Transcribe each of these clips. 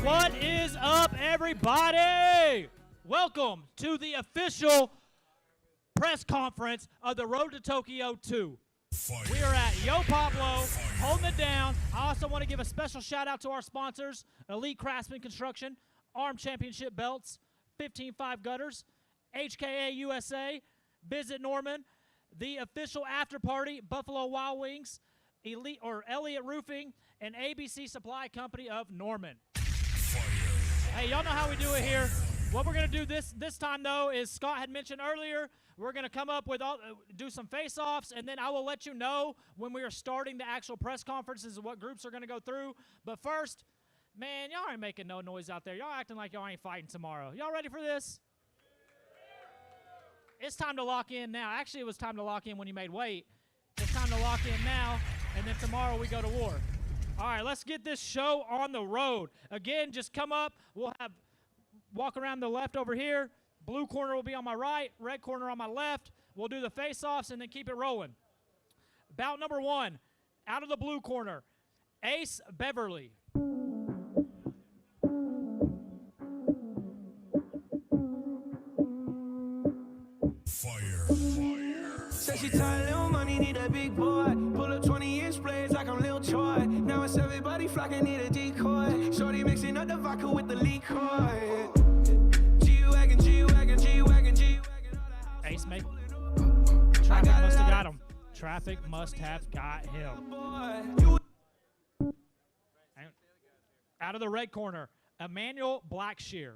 What is up, everybody? Welcome to the official press conference of the Road to Tokyo 2. We are at Yo Pablo, holding it down. I also want to give a special shout out to our sponsors, Elite Craftsman Construction, Arm Championship Belts, 15.5 Gutters, HKA USA, Visit Norman, the official after party, Buffalo Wild Wings, Elliott Roofing, and ABC Supply Company of Norman. Hey, y'all know how we do it here. What we're going to do this time, though, is Scott had mentioned earlier, we're going to come up with, do some face-offs, and then I will let you know when we are starting the actual press conferences and what groups are going to go through. But first, man, y'all ain't making no noise out there. Y'all acting like y'all ain't fighting tomorrow. Y'all ready for this? It's time to lock in now. Actually, it was time to lock in when you made weight. It's time to lock in now, and then tomorrow we go to war. All right, let's get this show on the road. Again, just come up. We'll walk around the left over here. Blue corner will be on my right, red corner on my left. We'll do the face-offs and then keep it rolling. Bout number one, out of the blue corner, Ace Beverly. Said she tired, little money, need a big boy. Pull up 20-inch blades like I'm Lil Troy. Now it's everybody flocking, need a decoy. Shorty mixing up the vodka with the liquor. G-Wagon, G-Wagon, G-Wagon, G-Wagon. Ace make. Traffic must have got him. Traffic must have got him. Out of the red corner, Emmanuel Blackshear.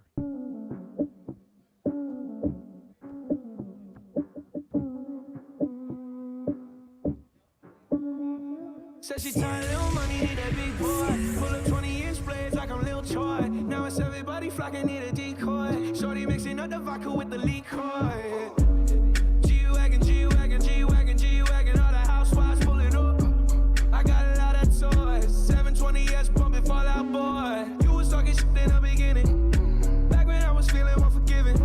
Said she tired, little money, need a big boy. Pull up 20-inch blades like I'm Lil Troy. Now it's everybody flocking, need a decoy. Shorty mixing up the vodka with the liquor. G-Wagon, G-Wagon, G-Wagon, G-Wagon. All the housewives pulling up. I got a lot of toys. 720S pumping Fallout Boy. You was talking shit in the beginning. Back when I was feeling unforgiving.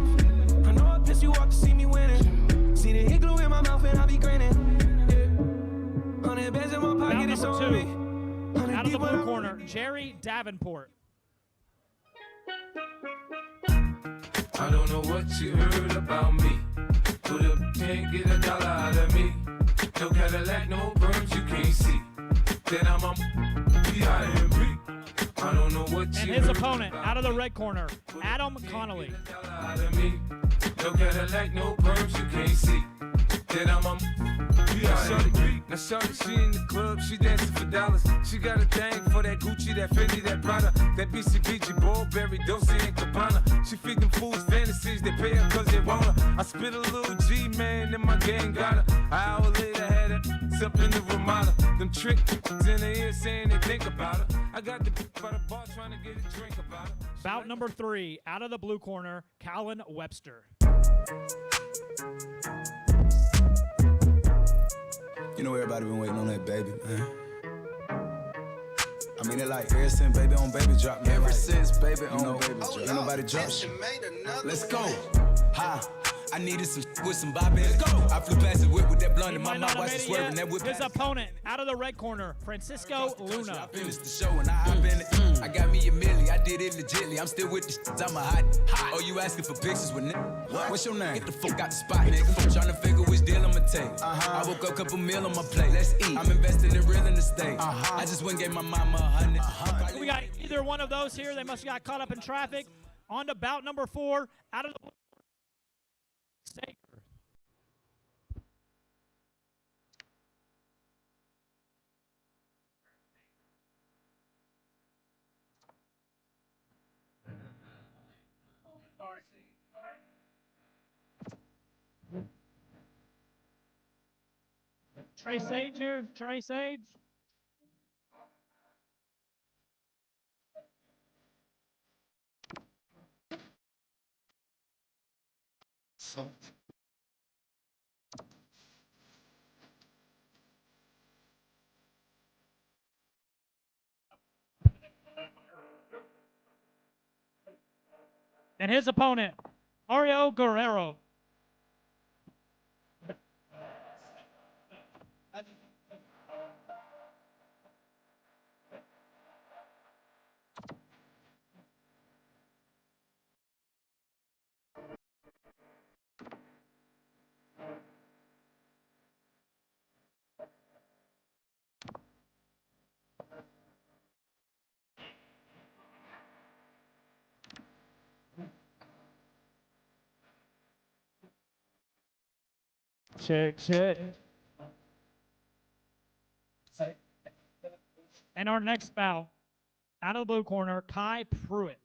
I know I pissed you off to see me winning. See the hit glue in my mouth and I be grinning. Bout number two, out of the blue corner, Jerry Davenport. I don't know what you heard about me. Put up, can't get a dollar out of me. No Cadillac, no perms, you can't see. Then I'm a B.I.M.B. I don't know what you heard. And his opponent, out of the red corner, Adam Connolly. No Cadillac, no perms, you can't see. Then I'm a B.I.M.B. Now shorty, she in the club, she dancing for dollars. She got a thing for that Gucci, that Fendi, that Prada, that BCBG, Burberry, Dolce & Gabbana. She feed them fools fantasies, they pay her cause they want her. I spit a little G, man, and my gang got her. An hour later, had her up in the Ramada. Them trick in the ear saying they think about her. I got the by the bar trying to get a drink about her. Bout number three, out of the blue corner, Colin Webster. You know everybody been waiting on that baby, man. I mean, it like ever since baby on baby drop, man. Ever since baby on baby drop. Ain't nobody drop shit. Let's go. Ha. I needed some with some bop in. Let's go. I flew past the whip with that blunt in my mouth, watched it swerving that whip. His opponent, out of the red corner, Francisco Luna. I finished the show and I hop in it. I got me a milli, I did it legitly. I'm still with the shit, I'm a hot. Oh, you asking for pictures with nigga? What's your name? Get the fuck out the spot, nigga. Tryna figure which deal I'ma take. I woke up, couple meal on my plate. Let's eat. I'm investing in real estate. I just went and gave my mama 100. We got either one of those here. They must have got caught up in traffic. On to bout number four, out of the Sager. Trey Sage here. Trey Sage. And his opponent, Mario Guerrero. Check, check. And our next bout, out of the blue corner, Kai Pruitt.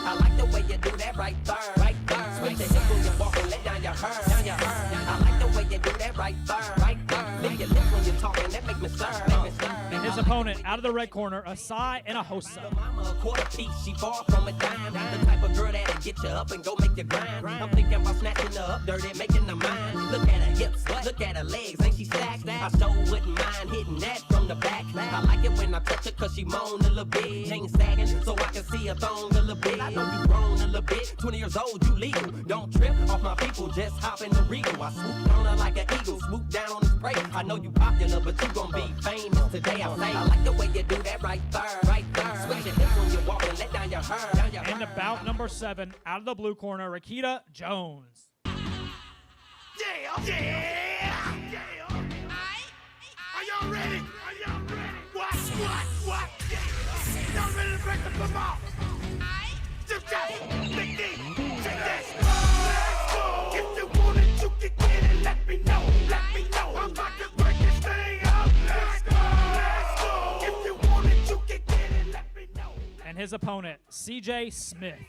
I like the way you do that right there, right there. Switch the hips when you walk and let down your hair, down your hair. I like the way you do that right there, right there. Lick your lips when you're talking, that make me stir, make me stir. And his opponent, out of the red corner, Asai and Ahosa. Mama a quarter piece, she far from a dime. The type of girl that'll get you up and go make you grind. I'm thinking about snatching her up dirty, making her mine. Look at her hips, look at her legs, ain't she stacked? I sure wouldn't mind hitting that from the back. I like it when I touch her cause she moan a little bit. Chain sagging so I can see her thong a little bit. I know you grown a little bit, 20 years old, you legal. Don't trip off my people, just hop in the Regal. I swoop on her like an eagle, swoop down on the spray. I know you popular, but you gon' be famous today. I say, I like the way you do that right there, right there. Switch your hips when you walk and let down your hair, down your hair. And bout number 7, out of the blue corner, Rakita Jones. Yeah, yeah, yeah. Are y'all ready? Are y'all ready? What? Y'all ready to break the football? Just Big D, check this. Let's go. If you want it, you can get it. Let me know. I'm about to break this thing up. Let's go. If you want it, you can get it. Let me know. And his opponent, CJ Smith.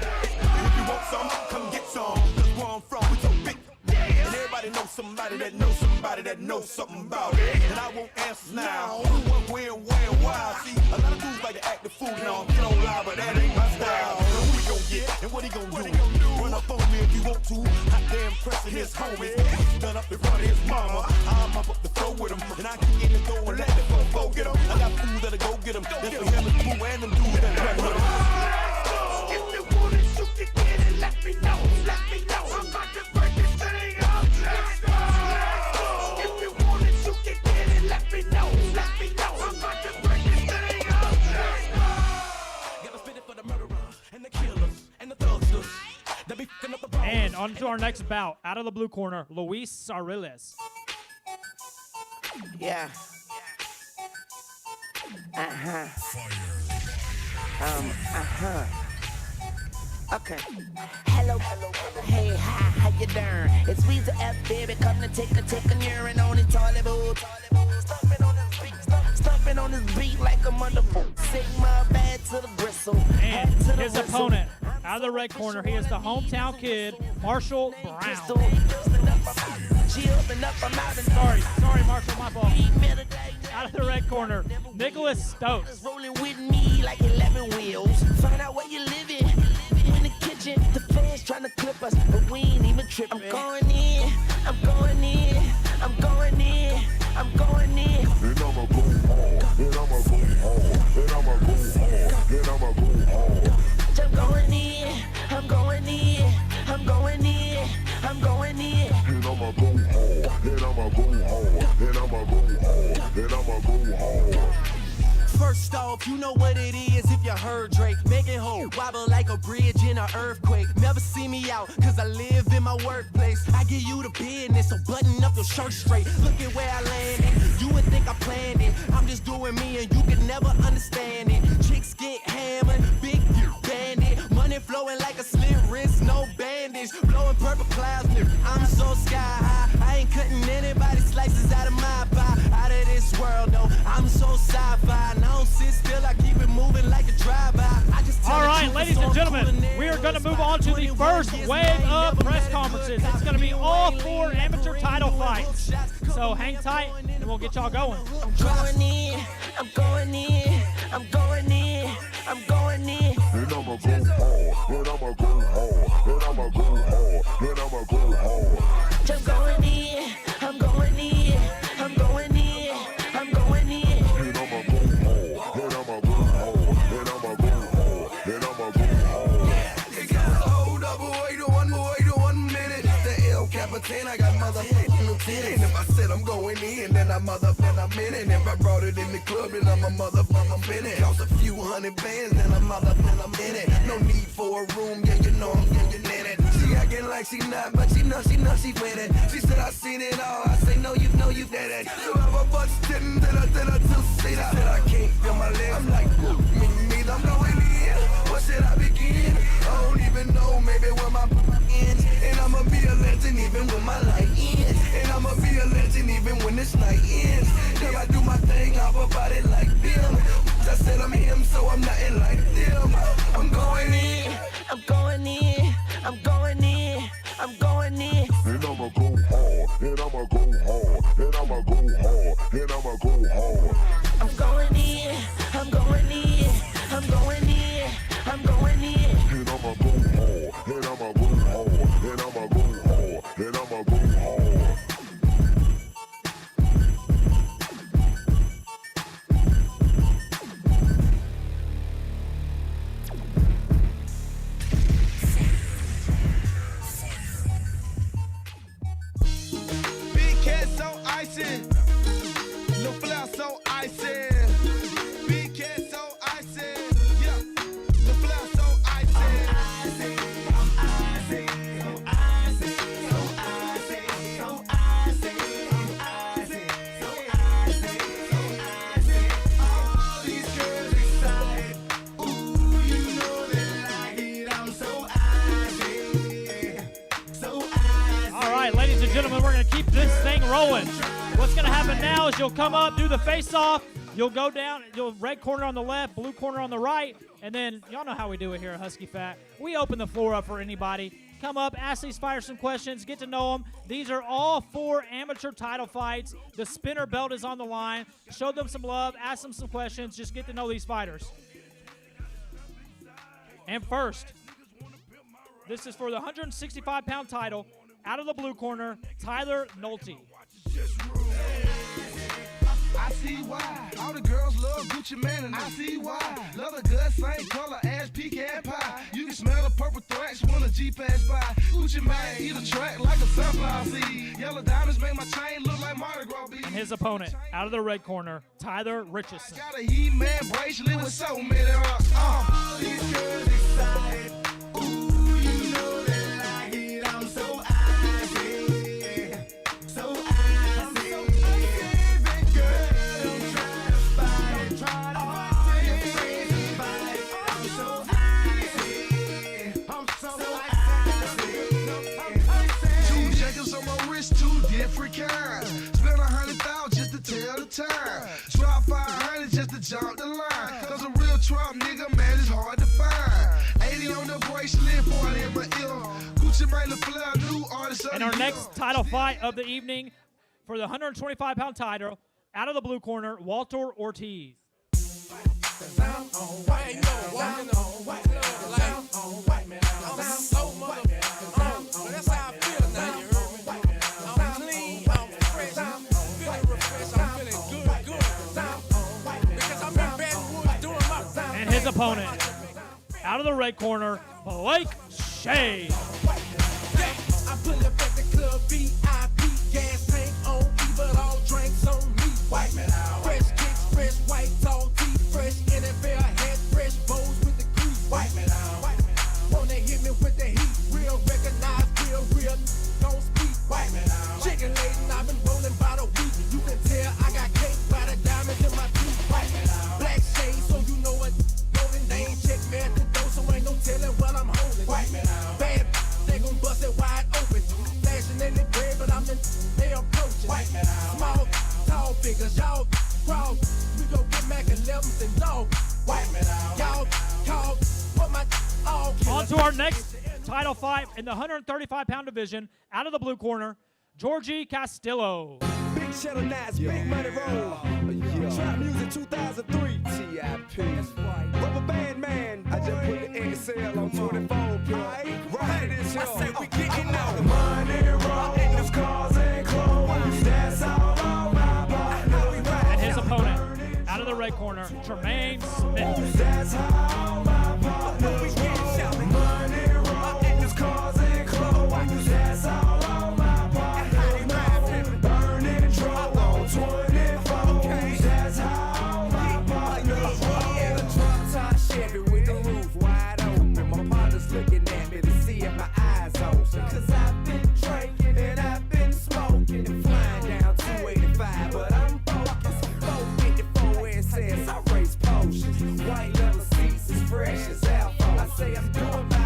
If you want some, come get some. Cause where I'm from, we so big. And everybody knows somebody that knows somebody that knows something about it. And I won't answer now. Who, what, where, and why. See, a lot of dudes like to act the fool now. Get on live, but that ain't my style. So who he gon' get and what he gon' do? Run up on me if you want to. Hot damn pressing his homies. Done up in front of his mama. I'm up the floor with him. And I kick in the door and let the go get him. I got fools that'll go get him. That's for him and Pooh and them dudes that run with him. If you want it, you can get it. Let me know. I'm about to break this thing up. Let's go. If you want it, you can get it. Let me know. I'm about to break this thing up. Let's go. Gotta spit it for the murderers and the killers and the thugsters. They be fucking up the ball. And on to our next bout, out of the blue corner, Luis Sariles. Yeah. Okay. Hello. Hey, hi, how you doing? It's Weezer F, baby. Come to take a urine on the toilet bowl. Stumping on this beat like a motherfucker. Sigma bad to the bristle. And his opponent, out of the red corner, he is the hometown kid, Marshall Brown. Sorry, Marshall, my fault. Out of the red corner, Nicholas Stokes. Rolling with me like 11 wheels. Find out where you living. In the kitchen, the fans trying to clip us, but we ain't even tripping. I'm going in. And I'ma go hard. First off, you know what it is if you heard Drake. Make it whole, wobble like a bridge in an earthquake. Never see me out, cause I live in my workplace. I give you the business, so button up your shirt straight. Look at where I landed, you would think I planned it. I'm just doing me and you can never understand it. Chicks get hammered, big bandit. Money flowing like a slit wrist, no bandage. Blowing purple clouds, I'm so sky high. I ain't cutting anybody slices out of my pie. Out of this world, no, I'm so sci-fi. And I don't sit still, I keep it moving like a drive-by. All right, ladies and gentlemen, we are going to move on to the first wave of press conferences. It's going to be all 4 amateur title fights. So hang tight, and we'll get y'all going. I'm going in. And I'ma go hard. Just going in. I got motherfucking lieutenant. And if I said I'm going in, then I'm in it. If I brought it in the club, then I'm a motherfucker in it. Cost a few $100 bands, then I'm in it. No need for a room, yeah, you know I'm getting in it. She acting like she not, but she know she with it. She said I seen it all. I say no, you know you did it. So I have a bunch of then I do see that. She said I can't feel ain't got a body like them. I said I'm him, so I'm nothing like them. I'm going in, I'm going in, I'm going in, I'm going in. And I'ma go hard, and I'ma go hard, and I'ma go hard, and I'ma go hard. I'm going in, I'm going in, I'm going in, I'm going in. And I'ma go hard, and I'ma go hard, and I'ma go hard, and I'ma go hard. Big cat so icy. Lil' flower so icy. Big cat so icy. Yeah. Lil' flower so icy. All these girls excited. Ooh, you know they like it. I'm so icy. So icy. All right, ladies and gentlemen, we're going to keep this thing rolling. What's going to happen now is you'll come up, do the face-off. You'll go down, you'll red corner on the left, blue corner on the right, and then y'all know how we do it here at Husky Fat. We open the floor up for anybody. Come up, ask these fighters some questions, get to know them. These are all 4 amateur title fights. The spinner belt is on the line. Show them some love, ask them some questions, just get to know these fighters. And first, this is for the 165-pound title. Out of the blue corner, Tyler Nolte. I see why all the girls love Gucci Man, and I see why. Love the good, same color as pecan pie. You can smell the purple thrax when a G pass by. Gucci Man eat a track like a sunflower seed. Yellow diamonds make my chain look like Mardi Gras beads. And his opponent, out of the red corner, Tyler Richardson. Got a He-Man bracelet with so many rocks. All these girls excited. Ooh, you know they like it. I'm so icy. So icy. Different kinds. Spend 100,000 just to tell the time. Drop 500 just to jump the line. Cause a real trap nigga, man, is hard to find. 80 on the bracelet, 40 in my ear. Gucci Mane, Flair, new artist. And our next title fight of the evening for the 125-pound title, out of the blue corner, Walter Ortiz. And his opponent, out of the red corner, Blake Shea. I pull up at the club, VIP, gas tank on E, but all drinks on me. White man out. Fresh kicks, fresh white tall teeth, fresh NFL hat, fresh bows with the grease. White man out. Wanna hit me with the heat, real recognize, real, don't speak. White man out. Chicken laden, I've been rolling by the week. You can tell I got cake by the diamonds in my teeth. White man out. Black shades, so you know what. They ain't check me at the door, so ain't no telling what I'm holding. White man out. Bad, they gon' bust it wide open. Flashing in the bread, but I'm in, they approaching. White man out. Small, tall figures, y'all crawl. We go get Mac 11s and dog. White man out. Y'all call, what my all On to our next title fight in the 135-pound division, out of the blue corner, Georgie Castillo. Big Cheddar Nats, Big Money Roll. Trap Music 2003. T.I.P. Rubber Band Man. I just put the XL on 24. Right this I say we getting out. Money rolls, cars and clothes. That's all on my body. And his opponent, out of the red corner, Tremaine Smith. That's how my partner we get out. Money rolls, cars and clothes. That's all on my partner. Burning drum on 24. That's how my partner. In a drop top Chevy with the roof wide open. My partner's looking at me to see if my eyes open. Cause I've been drinking and I've been smoking and flying down 285, but I'm focused. 454 SS, I race potions. White leather seats as fresh as alpha. I say I'm doing my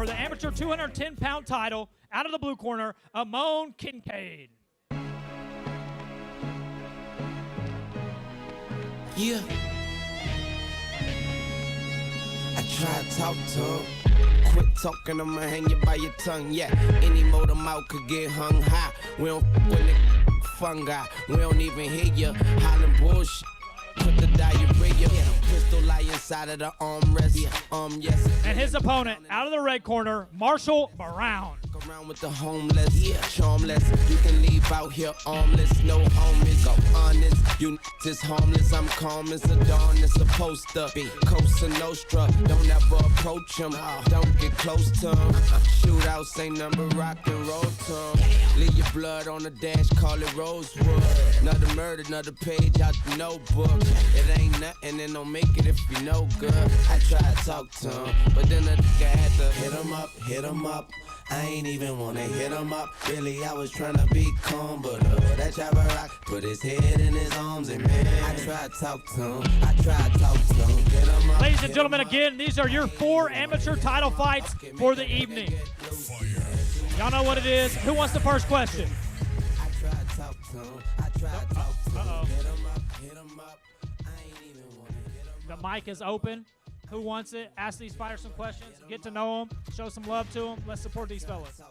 the amateur 210-pound title, out of the blue corner, Amon Kincaid. Yeah. I try to talk to him. Quit talking, I'ma hang you by your tongue. Yeah, any motor mouth could get hung high. We don't with the fungi. We don't even hear you hollering bullshit. Put the diarrhea. Pistol lie inside of the armrest. Yes. And his opponent, out of the red corner, Marshall Brown. Around with the homeless, charmless. You can leave out here armless, no homies. Go honest, you just harmless. I'm calm as a dawn. It's supposed to be Cosa Nostra. Don't ever approach him. Don't get close to him. Shootouts ain't number rock and roll to him. Leave your blood on the dash, call it Rosewood. Another murder, another page out the notebook. It ain't nothing and don't make it if you know good. I try to talk to him, but then the guy had to hit him up. I ain't even wanna hit him up. Really, I was trying to be calm, but that chopper rock put his head in his arms, and man, I tried to talk to him. Hit him up. Ladies and gentlemen, again, these are your 4 amateur title fights for the evening. Y'all know what it is. Who wants the first question? I tried to talk to him. Uh-oh. Hit him up. I ain't even wanna hit him The mic is open. Who wants it? Ask these fighters some questions. Get to know them. Show some love to them. Let's support these fellas.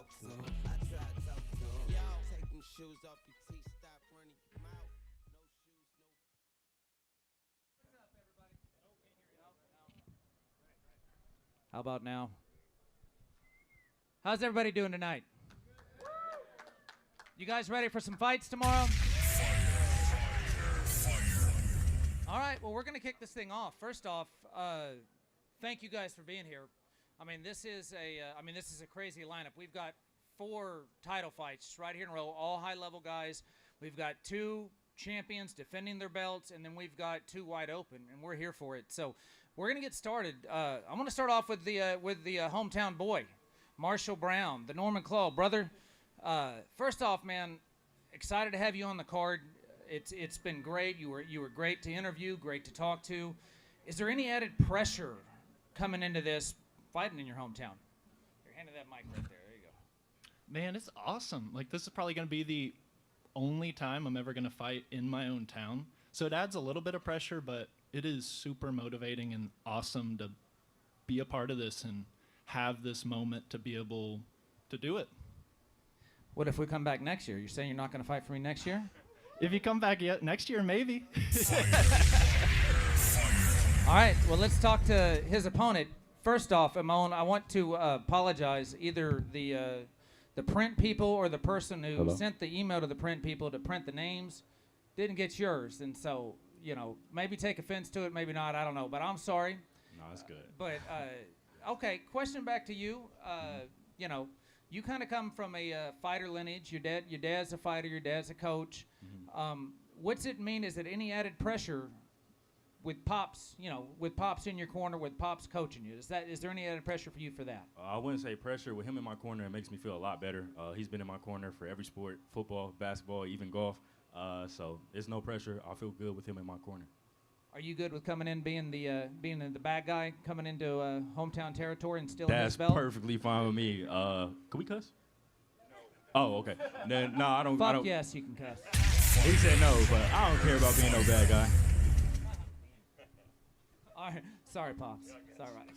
How about now? How's everybody doing tonight? You guys ready for some fights tomorrow? All right, well, we're going to kick this thing off. First off, thank you guys for being here. I mean, this is a crazy lineup. We've got 4 title fights right here in a row, all high-level guys. We've got 2 champions defending their belts, and then we've got 2 wide open, and we're here for it. So we're going to get started. I'm going to start off with the hometown boy, Marshall Brown, the Norman Claw. Brother, first off, man, excited to have you on the card. It's been great. You were great to interview, great to talk to. Is there any added pressure coming into this fighting in your hometown? You're handing that mic right there. There you go. Man, it's awesome. Like, this is probably going to be the only time I'm ever going to fight in my own town. So it adds a little bit of pressure, but it is super motivating and awesome to be a part of this and have this moment to be able to do it. What if we come back next year? You're saying you're not going to fight for me next year? If you come back yet next year, maybe. All right, well, let's talk to his opponent. First off, Amon, I want to apologize. Either the print people or the person who sent the email to the print people to print the names didn't get yours. And so, maybe take offense to it, maybe not, I don't know. But I'm sorry. No, it's good. But, okay, question back to you. You kind of come from a fighter lineage. Your dad's a fighter, your dad's a coach. Mm-hmm. What's it mean? Is it any added pressure with Pops, with Pops in your corner, with Pops coaching you? Is there any added pressure for you for that? I wouldn't say pressure. With him in my corner, it makes me feel a lot better. He's been in my corner for every sport, football, basketball, even golf. So there's no pressure. I feel good with him in my corner. Are you good with coming in, being the bad guy, coming into hometown territory and stealing his belt? That's perfectly fine with me. Can we cuss? No. Oh, okay. Then, no, I don't. Fuck I don't. yes, you can cuss. He said no, but I don't care about being no bad guy. All right. Sorry, Pops. It's all right.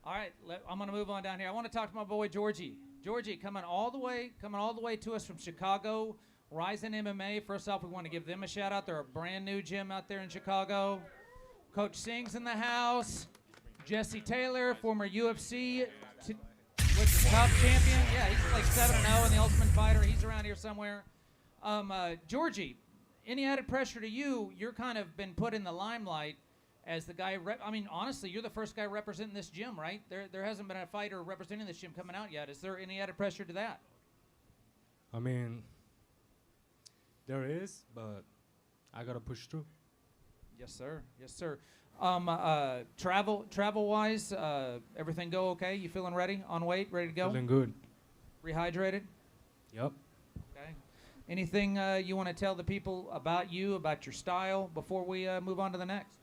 All right. I'm going to move on down here. I want to talk to my boy, Georgie. Georgie, coming all the way to us from Chicago, Rising MMA. First off, we want to give them a shout out. They're a brand new gym out there in Chicago. Coach Singh's in the house. Jesse Taylor, former UFC with the top champion. Yeah, he's like 7-0 in the Ultimate Fighter. He's around here somewhere. Georgie, any added pressure to you? You're kind of been put in the limelight as the guy. Honestly, you're the first guy representing this gym, right? There hasn't been a fighter representing this gym coming out yet. Is there any added pressure to that? I mean, there is, but I gotta push through. Yes, sir. Yes, sir. Travel-wise, everything go okay? You feeling ready? On weight, ready to go? Feeling good. Rehydrated? Yep. Okay. Anything you want to tell the people about you, about your style, before we move on to the next?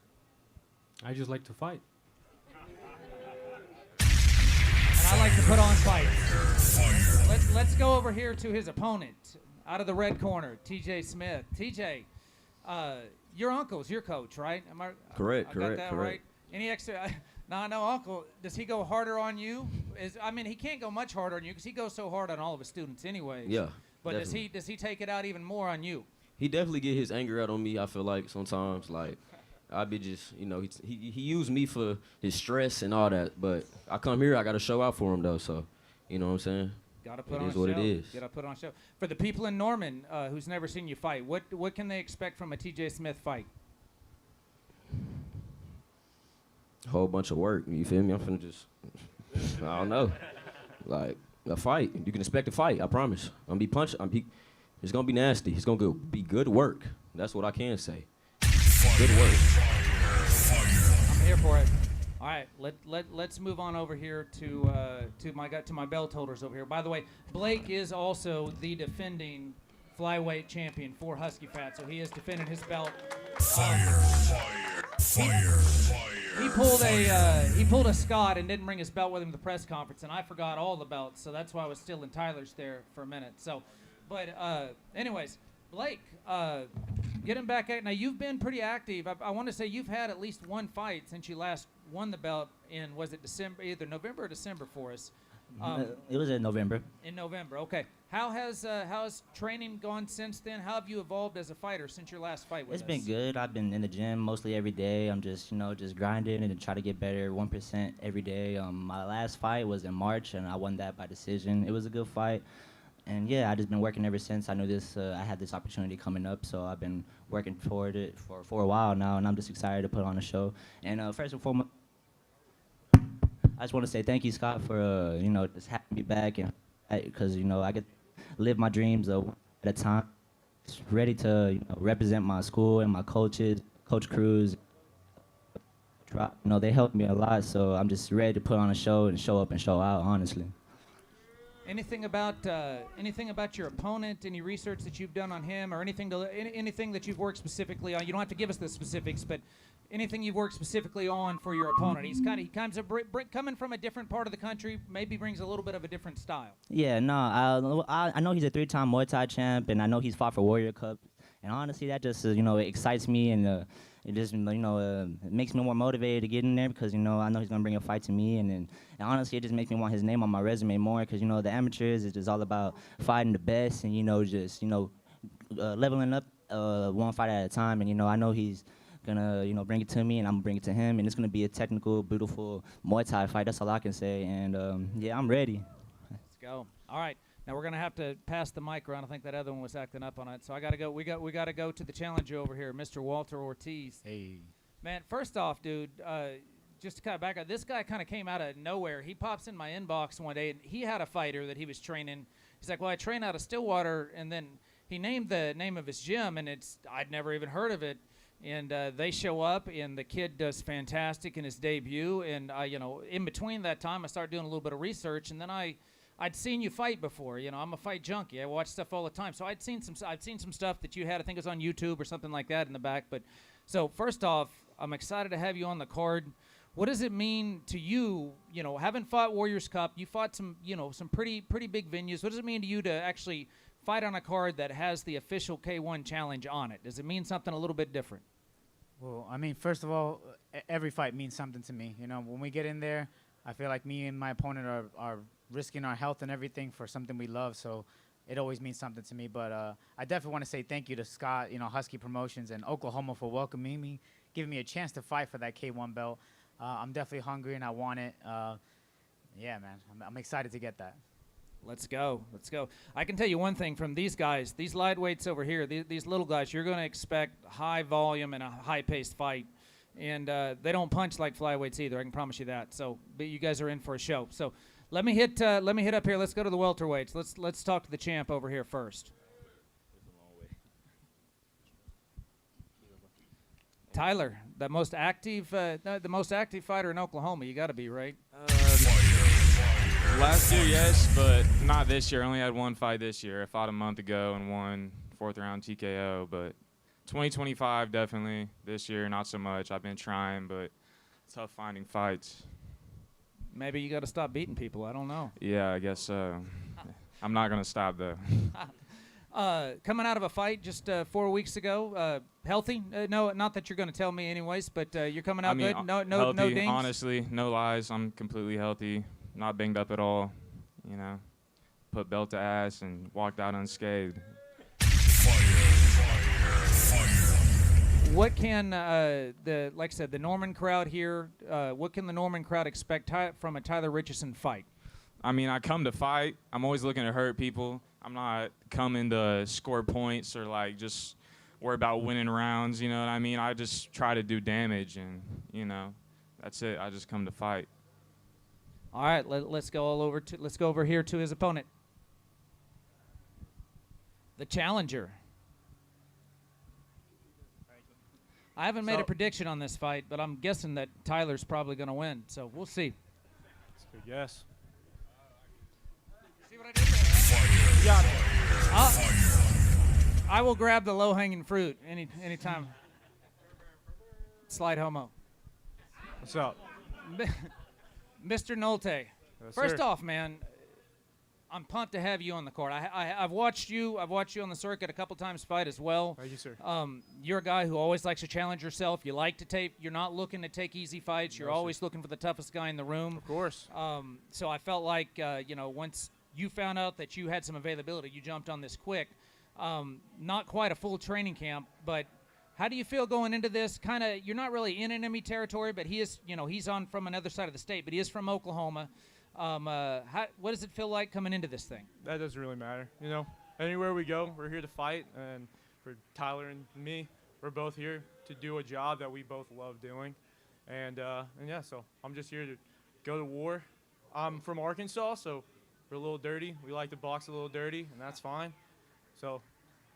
I just like to fight. And I like to put on fights. Let's go over here to his opponent out of the red corner, TJ Smith. TJ, your uncle's your coach, right? Correct, I got correct, that correct. right? Any extra? Now I know Uncle. Does he go harder on you? I mean, he can't go much harder on you because he goes so hard on all of his students, anyways. Yeah. But definitely. does he take it out even more on you? He definitely get his anger out on me. I feel like sometimes, like, I be just, he used me for his stress and all that. But I come here, I got to show out for him, though. So, you know what I'm saying? Got to put it on is a what show. it is. Got to put on a show. For the people in Norman who's never seen you fight, what can they expect from a TJ Smith fight? A whole bunch of work. You feel me? I'm finna just, I don't know. Like, a fight. You can expect a fight, I promise. I'm gonna be punching. It's gonna be nasty. It's gonna be good work. That's what I can say. Good work. I'm here for it. All right, let's move on over here to my belt holders over here. By the way, Blake is also the defending flyweight champion for Husky Fat, so he has defended his belt. He pulled a Scott and didn't bring his belt with him to the press conference, and I forgot all the belts, so that's why I was still in Tyler's there for a minute. So, but anyways, Blake, getting back at now, you've been pretty active. I want to say you've had at least one fight since you last won the belt in, was it December, either November or December for us? It was in November. In November, okay. How has training gone since then? How have you evolved as a fighter since your last fight with us? It's been good. I've been in the gym mostly every day. I'm just, just grinding and try to get better 1% every day. My last fight was in March, and I won that by decision. It was a good fight. And, yeah, I've just been working ever since. I knew I had this opportunity coming up, so I've been working toward it for a while now, and I'm just excited to put on a show. And first and foremost, I just want to say thank you, Scott, for, just having me back, and because, I get to live my dreams at a time. Just ready to, represent my school and my coaches, Coach Cruz. They helped me a lot, so I'm just ready to put on a show and show up and show out, honestly. Anything about your opponent? Any research that you've done on him, or anything that you've worked specifically on? You don't have to give us the specifics, but anything you've worked specifically on for your opponent? He comes coming from a different part of the country, maybe brings a little bit of a different style. Yeah, no, I know he's a 3-time Muay Thai champ, and I know he's fought for Warrior Cup, and honestly, that just it excites me, and it just it makes me more motivated to get in there because I know he's gonna bring a fight to me, and honestly, it just makes me want his name on my resume more because the amateurs is just all about fighting the best and just leveling up one fight at a time, and I know he's gonna bring it to me, and I'm gonna bring it to him, and it's gonna be a technical, beautiful Muay Thai fight. That's all I can say, and yeah, I'm ready. Let's go. All right. Now we're gonna have to pass the mic around. I think that other one was acting up on it, so I gotta go. We gotta go to the challenger over here, Mr. Walter Ortiz. Hey, man. First off, dude, just to kind of back up, this guy kind of came out of nowhere. He pops in my inbox one day, and he had a fighter that he was training. He's like, "Well, I train out of Stillwater," and then he named the name of his gym, and I'd never even heard of it. And they show up, and the kid does fantastic in his debut. And in between that time, I started doing a little bit of research, and then I'd seen you fight before. I'm a fight junkie. I watch stuff all the time. So I'd seen some stuff that you had. I think it was on YouTube or something like that in the back. But so first off, I'm excited to have you on the card. What does it mean to you? Having fought Warriors Cup, you fought some pretty big venues. What does it mean to you to actually fight on a card that has the official K1 challenge on it? Does it mean something a little bit different? well, I mean, first of all, every fight means something to me. When we get in there, I feel like me and my opponent are risking our health and everything for something we love, so it always means something to me. But I definitely want to say thank you to Scott, Husky Promotions and Oklahoma for welcoming me, giving me a chance to fight for that K1 belt. I'm definitely hungry and I want it. Yeah, man, I'm excited to get that. Let's go. Let's go. I can tell you one thing from these guys, these lightweights over here, these little guys, you're going to expect high volume and a high-paced fight. And they don't punch like flyweights either. I can promise you that. So, but you guys are in for a show. So, let me hit up here. Let's go to the welterweights. Let's talk to the champ over here first. Tyler, the most active fighter in Oklahoma. You got to be, right? Last year, yes, but not this year. I only had one fight this year. I fought a month ago and won 4th round TKO, but 2025 definitely. This year, not so much. I've been trying, but it's tough finding fights. Maybe you got to stop beating people. I don't know. Yeah, I guess so. I'm not gonna stop though. Coming out of a fight just 4 weeks ago, healthy? No, not that you're going to tell me anyways, but you're coming out good. No healthy, dings. honestly, no lies. I'm completely healthy, not banged up at all. You know, put belt to ass and walked out unscathed. What can like I said, the Norman crowd here? What can the Norman crowd expect from a Tyler Richardson fight? I mean, I come to fight. I'm always looking to hurt people. I'm not coming to score points or like just worry about winning rounds. You know what I mean? I just try to do damage, and you know, that's it. I just come to fight. All right, let's go over here to his opponent, the challenger. I haven't made a prediction on this fight, but I'm guessing that Tyler's probably going to win. So we'll see. That's a good guess. See what I did there? I will grab the low-hanging fruit anytime. Slide homo. What's up? Mr. Nolte. Yes, First sir. off, man, I'm pumped to have you on the court. I've watched you. I've watched you on the circuit a couple times fight as well. Thank you, sir. You're a guy who always likes to challenge yourself. You like to take. You're not looking to take easy fights. You're always looking for the toughest guy in the room. Of course. So I felt like once you found out that you had some availability, you jumped on this quick. Not quite a full training camp, but how do you feel going into this? Kind of, you're not really in enemy territory, but he is. He's on from another side of the state, but he is from Oklahoma. What does it feel like coming into this thing? That doesn't really matter. Anywhere we go, we're here to fight, and for Tyler and me, we're both here to do a job that we both love doing, and yeah, so I'm just here to go to war. I'm from Arkansas, so we're a little dirty. We like to box a little dirty, and that's fine. So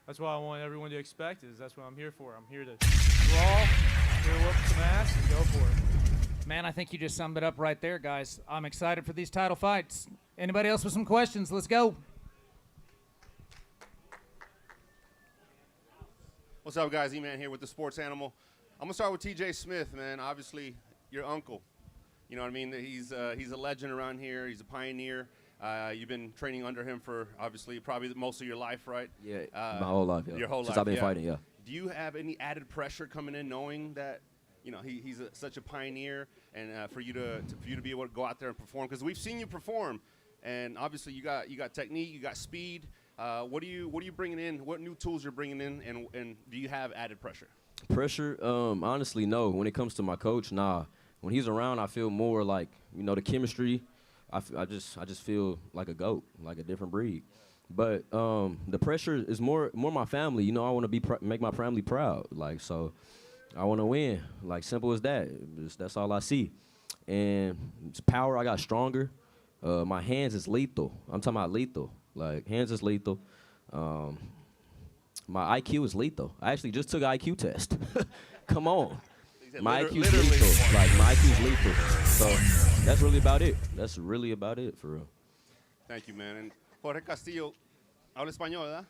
that's what I want everyone to expect. That's what I'm here for. I'm here to brawl, here to whoop some ass, and go for it. Man, I think you just summed it up right there, guys. I'm excited for these title fights. Anybody else with some questions? Let's go. What's up, guys? E-Man here with the Sports Animal. I'm going to start with TJ Smith, man. Obviously, your uncle. You know what I mean? He's a legend around here. He's a pioneer. You've been training under him for, obviously, probably most of your life, right? Yeah, my whole life, yeah. Your whole life, since I've been fighting, yeah. Do you have any added pressure coming in knowing that, he's such a pioneer, and for you to be able to go out there and perform? Because we've seen you perform, and obviously you got technique, you got speed. What are you bringing in? What new tools you're bringing in, and do you have added pressure? Pressure? Honestly, no. When it comes to my coach, nah. When he's around, I feel more like, the chemistry. I just feel like a goat, like a different breed. But the pressure is more my family. I want to make my family proud. Like, so I want to win. Like, simple as that. That's all I see. And it's power, I got stronger. My hands is lethal. I'm talking about lethal. Like, hands is lethal. My IQ is lethal. I actually just took an IQ test. Come on. My IQ is lethal. Like, my IQ is lethal. So that's really about it. That's really about it, for real. Thank you, man. And Jorge Castillo, habla español, ¿verdad?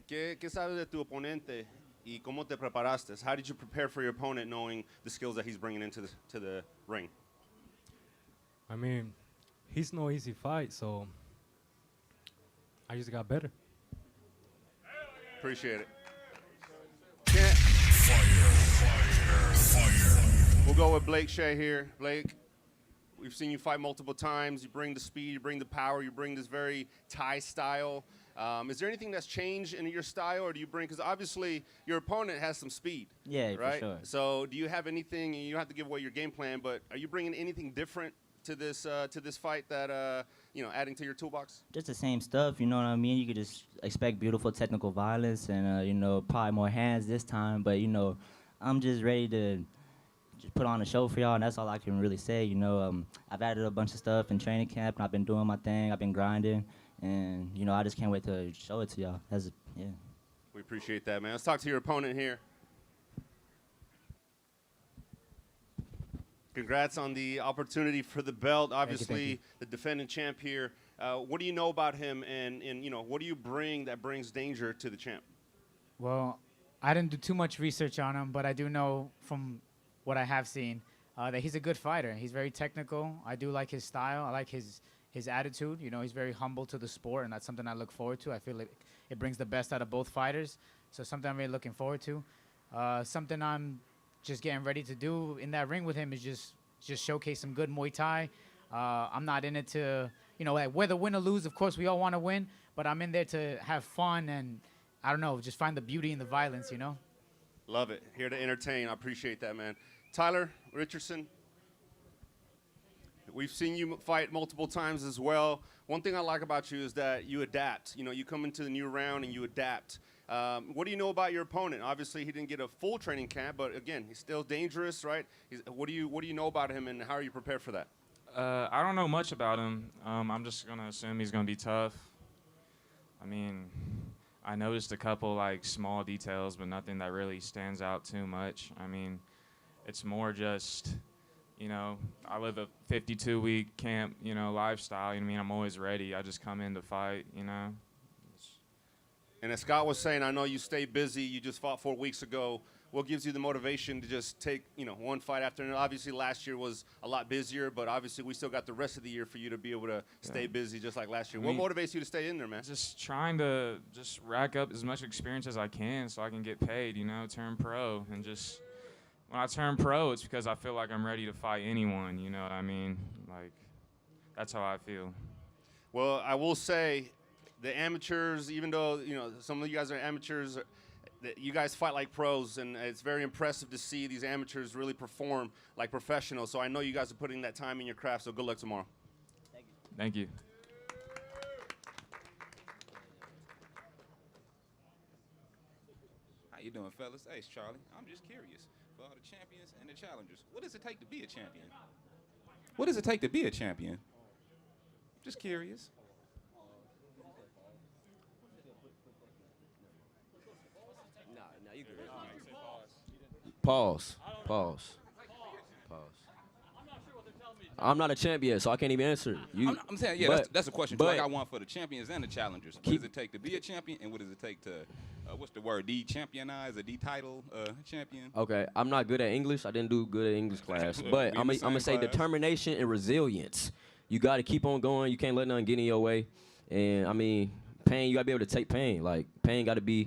¿Qué sabes de tu oponente y cómo te preparaste? How did you prepare for your opponent knowing the skills that he's bringing into the ring? I mean, he's no easy fight, so I just got better. Appreciate it. We'll go with Blake Shea here. Blake, we've seen you fight multiple times. You bring the speed, you bring the power, you bring this very Thai style. Is there anything that's changed in your style, or do you bring, because obviously your opponent has some speed. Yeah, right? for sure. So do you have anything, and you don't have to give away your game plan, but are you bringing anything different to this fight that, adding to your toolbox? Just the same stuff, you know what I mean? You could just expect beautiful technical violence and, probably more hands this time. But, I'm just ready to just put on a show for y'all, and that's all I can really say. I've added a bunch of stuff in training camp, and I've been doing my thing. I've been grinding, and, I just can't wait to show it to y'all. Yeah. We appreciate that, man. Let's talk to your opponent here. Congrats on the opportunity for the belt. Obviously, thank you. The defending champ here. What do you know about him, and what do you bring that brings danger to the champ? Well, I didn't do too much research on him, but I do know from what I have seen, that he's a good fighter. He's very technical. I do like his style. I like his attitude. You know, he's very humble to the sport, and that's something I look forward to. I feel like it brings the best out of both fighters. So something I'm really looking forward to. Something I'm just getting ready to do in that ring with him is just showcase some good Muay Thai. I'm not in it to, you know, like whether win or lose, of course we all want to win, but I'm in there to have fun and, I don't know, just find the beauty in the violence, you know? Love it. Here to entertain. I appreciate that, man. Tyler Richardson, we've seen you fight multiple times as well. One thing I like about you is that you adapt. You know, you come into the new round and you adapt. What do you know about your opponent? Obviously, he didn't get a full training camp, but again, he's still dangerous, right? What do you know about him, and how are you prepared for that? I don't know much about him. I'm just gonna assume he's gonna be tough. I mean, I noticed a couple like small details, but nothing that really stands out too much. I mean, it's more just, you know, I live a 52-week camp, you know, lifestyle. You know what I mean? I'm always ready. I just come in to fight, you know. And as Scott was saying, I know you stay busy. You just fought 4 weeks ago. What gives you the motivation to just take, you know, one fight after another? Obviously, last year was a lot busier, but obviously we still got the rest of the year for you to be able to stay busy just like last year. I mean, what motivates you to stay in there, man? Just trying to just rack up as much experience as I can so I can get paid, you know, turn pro. And just when I turn pro, it's because I feel like I'm ready to fight anyone, you know what I mean? Like, that's how I feel. Well, I will say the amateurs, even though, you know, some of you guys are amateurs, you guys fight like pros, and it's very impressive to see these amateurs really perform like professionals. So I know you guys are putting that time in your craft, so good luck tomorrow. Thank you. How you doing, fellas? Hey, it's Charlie. I'm just curious, for all the champions and the challengers, what does it take to be a champion? What does it take to be a champion? Just curious. No, you good. Pause. I'm not a champion, so I can't even answer. I'm saying, yeah, that's a question. Too. I got one for the champions and the challengers. What does it take to be a champion, and what does it take to, what's the word, de-championize, a de-title champion? Okay, I'm not good at English. I didn't do good at English class, but I'm gonna say determination and resilience. You got to keep on going. You can't let nothing get in your way. And I mean, pain. You got to be able to take pain. Like pain got to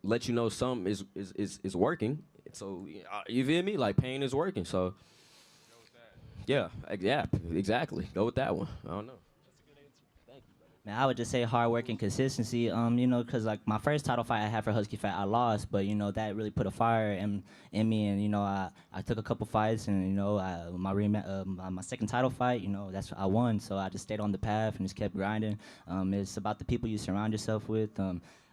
let you know something is working. So you feel me? Like pain is working. So yeah, exactly. Go with that one. I don't know. Man, I would just say hard work and consistency. You know, because like my first title fight I had for Husky Fat, I lost, but you know that really put a fire in me, and you know I took a couple fights, and you know my second title fight, you know I won, so I just stayed on the path and just kept grinding. It's about the people you surround yourself with.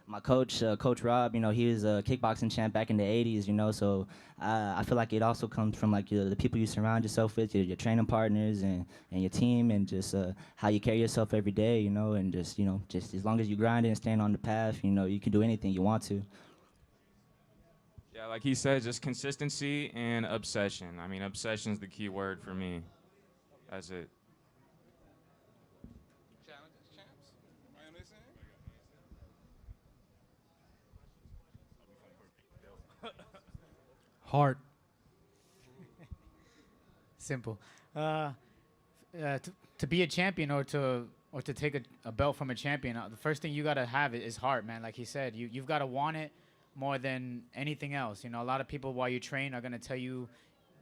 My coach, Coach Rob, you know, he was a kickboxing champ back in the 80s, you know, so I feel like it also comes from, like, the people you surround yourself with, your training partners and your team, and just how you carry yourself every day, you know, and just, you know, just as long as you grind and staying on the path, you know, you can do anything you want to. Yeah, like he said, just consistency and obsession. I mean, obsession's the key word for me. That's it. Heart. Simple. To be a champion or to take a belt from a champion, the first thing you gotta have is heart, man. Like he said, you've gotta want it more than anything else. You know, a lot of people while you train are gonna tell you,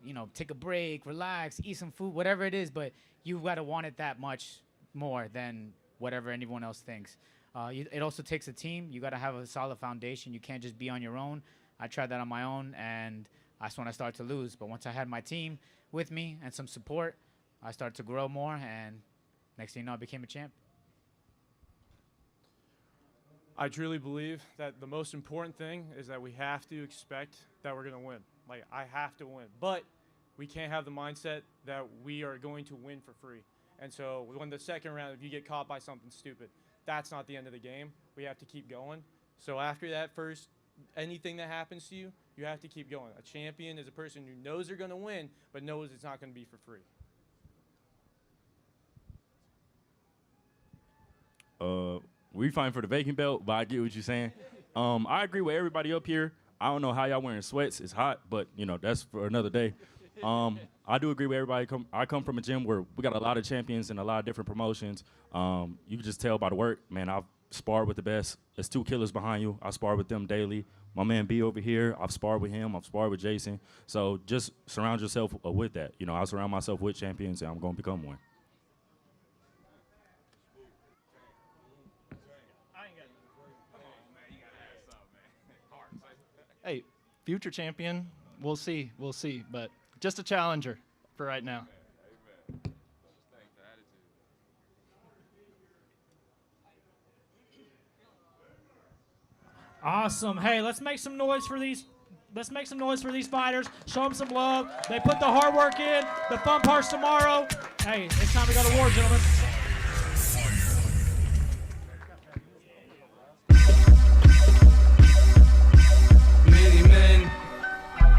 you know, take a break, relax, eat some food, whatever it is. But you've gotta want it that much more than whatever anyone else thinks. It also takes a team. You gotta have a solid foundation. You can't just be on your own. I tried that on my own, and that's when I started to lose. But once I had my team with me and some support, I started to grow more, and next thing you know, I became a champ. I truly believe that the most important thing is that we have to expect that we're going to win. Like, I have to win. But we can't have the mindset that we are going to win for free. And so when the second round, if you get caught by something stupid, that's not the end of the game. We have to keep going. So after that first, anything that happens to you, you have to keep going. A champion is a person who knows they're going to win, but knows it's not going to be for free. We fighting for the vacant belt, but I get what you're saying. I agree with everybody up here. I don't know how y'all wearing sweats. It's hot, but you know that's for another day. I do agree with everybody. I come from a gym where we got a lot of champions and a lot of different promotions. You can just tell by the work, man. I've sparred with the best. There's 2 killers behind you. I spar with them daily. My man B over here, I've sparred with him. I've sparred with Jason. So just surround yourself with that. You know, I surround myself with champions, and I'm going to become one. Hey, future champion, we'll see, but just a challenger for right now. Awesome. Hey, let's make some noise for these. Let's make some noise for these fighters. Show them some love. They put the hard work in. The fun part's tomorrow. Hey, it's time to go to war, gentlemen. Many men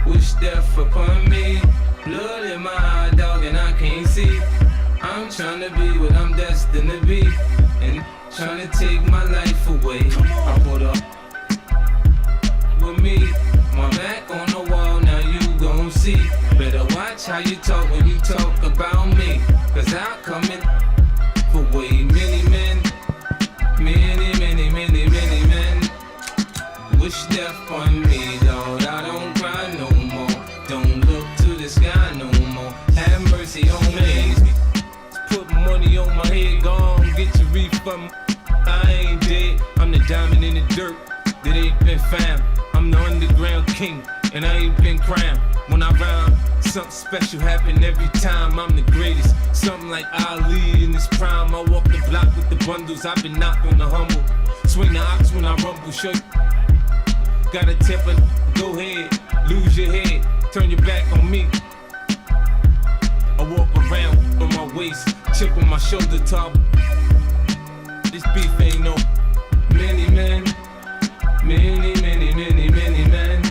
wish death upon me. Blood in my eye, dog, and I can't see. I'm trying to be what I'm destined to be, and trying to take my life away. I put up with me, my back on the wall, now you gon' see. Better watch how you talk when you talk about me, cause I'll come in for way many men. Many men wish death on me, Lord. I don't cry no more, don't look to the sky no more. Have mercy on me. Put money on my head, gone, get your refund. I ain't dead, I'm the diamond in the dirt that ain't been found. I'm the underground king, and I ain't been crowned. When I rhyme, something special happen every time. I'm the greatest, something like Ali in his prime. I walk the block with the bundles, I've been knocked on the humble. Swing the ox when I rumble, show you. Got a temper, go ahead, lose your head, turn your back on me. I walk around on my waist, chip on my shoulder top. This beef ain't no many men. Many men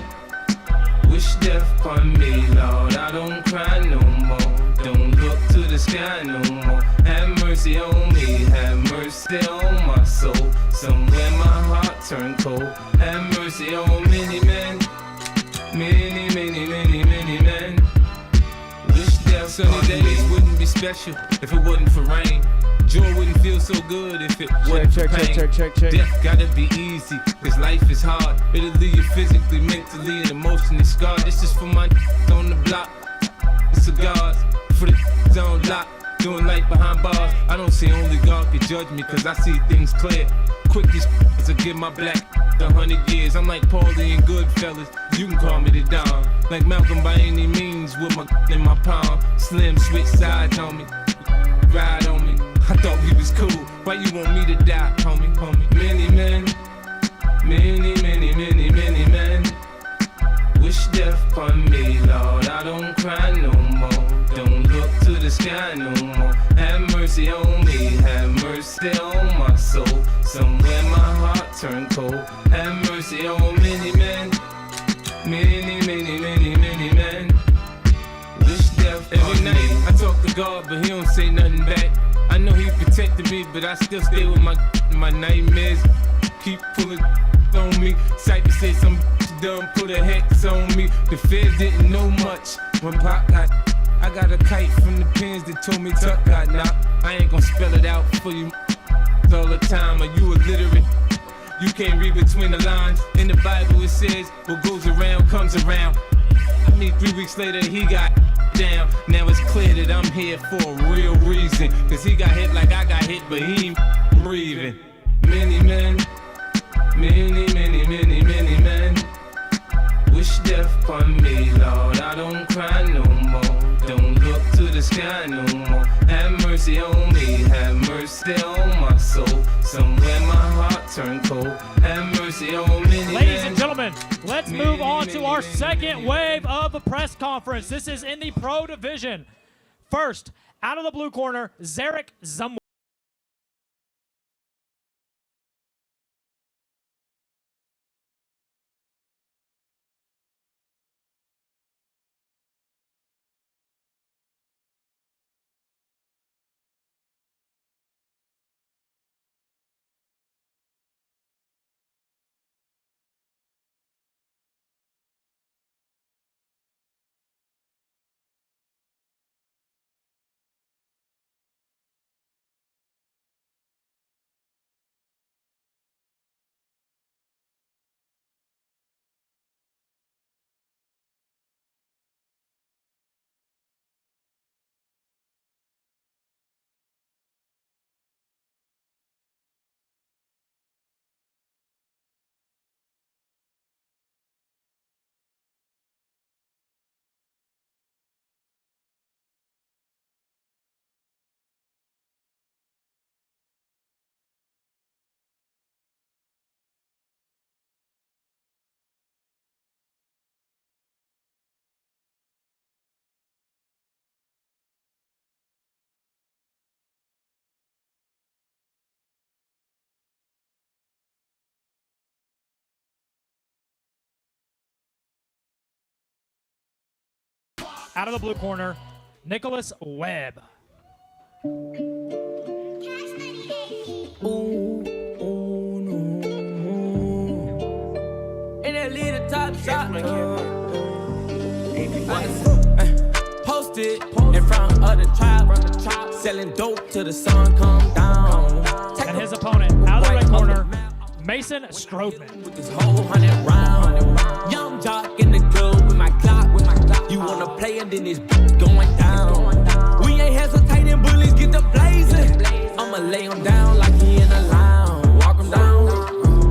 wish death on me, Lord. I don't cry no more, don't look to the sky no more. Have mercy on me, have mercy on my soul. Somewhere my heart turned cold. Have mercy on many men. Many men wish death. Sunny days wouldn't be special if it wasn't for rain. Joy wouldn't feel so good if it wasn't for pain. Check. Death gotta be easy, cause life is hard. It'll leave you physically, mentally, and emotionally scarred. This is for my on the block. Cigars, for the on lock. Doing life behind bars. I don't say only God can judge me, cause I see things clear. Quick as to give my black 100 years. I'm like Paulie and Goodfellas. You can call me the Don. Like Malcolm by any means, with my in my palm. Slim switch sides on me. Ride on me. I thought we was cool. Why you want me to die, homie? Many men wish death on me, Lord. I don't cry no more, don't look to the sky no more. Have mercy on me, have mercy on my soul. Somewhere my heart turned cold. Have mercy on many men. Many men wish death every night. I talk to God, but he don't say nothing back. I know he protected me, but I still stay with my nightmares. Keep pulling on me. Cypher said some done put a hex on me. The feds didn't know much when Pop got. I got a kite from the pins that told me Tuck got knocked. I ain't gonna spell it out for you all the time. Are you illiterate? You can't read between the lines. In the Bible it says, what goes around comes around. I mean, 3 weeks later he got down. Now it's clear that I'm here for a real reason. Cause he got hit like I got hit, but he ain't breathing. Many men wish death on me, Lord. I don't cry no more, don't look to the sky no more. Have mercy on me, have mercy on my soul. Somewhere my heart turned cold. Have mercy on many Ladies and gentlemen, let's move on to our second wave of the press conference. This is in the pro division. First, out of the blue corner, Zarek Zumwalt. out of the blue corner, Nicholas Webb. In that little top shop, posted in front of the tribe, selling dope till the sun come down. And his opponent, out of the red corner, Mason Strothman. With this whole 100 round, young jock in the club with my clock. You wanna play and then it's going down. We ain't hesitating, bullies get the blazing. I'ma lay him down like he in a lounge. Walk him down,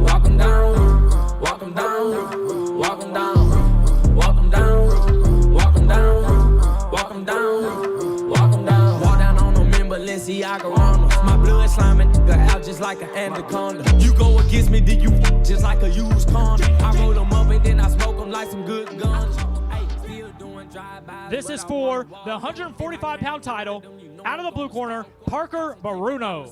walk him down, walk him down, walk him down, walk him down, walk him down, walk him down, walk him down. Walk down on them in Balenciaga Ronalds. My blood sliming out just like an anaconda. You go against me, then you just like a used condom. I roll them up and then I smoke them like some good guns. This is for the 145-pound title. Out of the blue corner, Parker Bruno.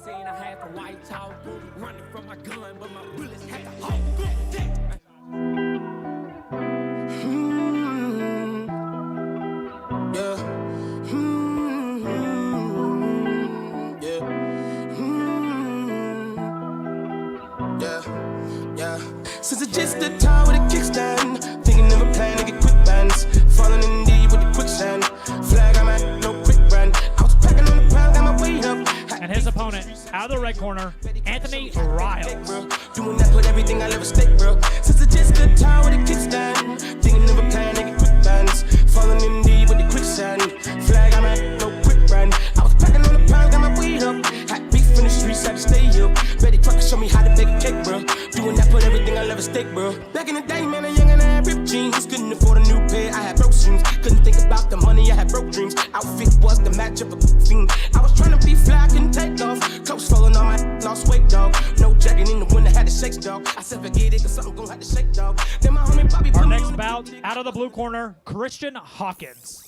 Since it's just a tie with a kickstand, thinking of a plan to get quick bands, falling in deep with the quicksand. Flag I'm at, no quick brand. I was packing on the pound, got my weight up. And his opponent, out of the red corner, Anthony Riles. Doing that with everything I'll ever stake, bro. Since it's just a tie with a kickstand, thinking of a plan to get quick bands, falling in deep with the quicksand. Flag I'm at, no quick brand. I was packing on the pound, got my weight up. Had beef in the streets, had to stay up. Betty Crocker show me how to bake a cake, bro. Doing that with everything I'll ever stake, bro. Back in the day, man, a young and I had ripped jeans. Couldn't afford a new pair, I had broke shoes. Couldn't think about the money, I had broke dreams. Outfit was the match of a fiend. I was trying to be fly, couldn't take off. Clothes falling on my lost weight, dog. No jacket in the winter, had to shake, dog. I said forget it, cause something gon' have to shake, dog. Then my homie Bobby Our next bout, out of the blue corner, Christian Hawkins.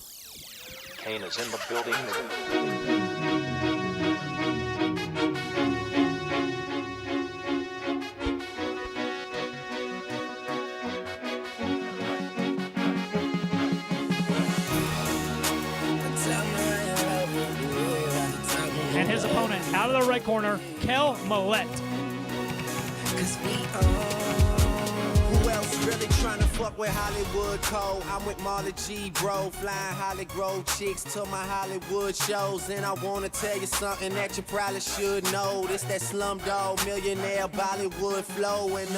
Kane is in the building. And his opponent, out of the red corner, Kel Millett. Who else really trying to fuck with Hollywood Cole? I'm with Marley G, bro, flying Holly Grove chicks to my Hollywood shows. And I wanna tell you something that you probably should know. This that Slumdog Millionaire Bollywood flow. And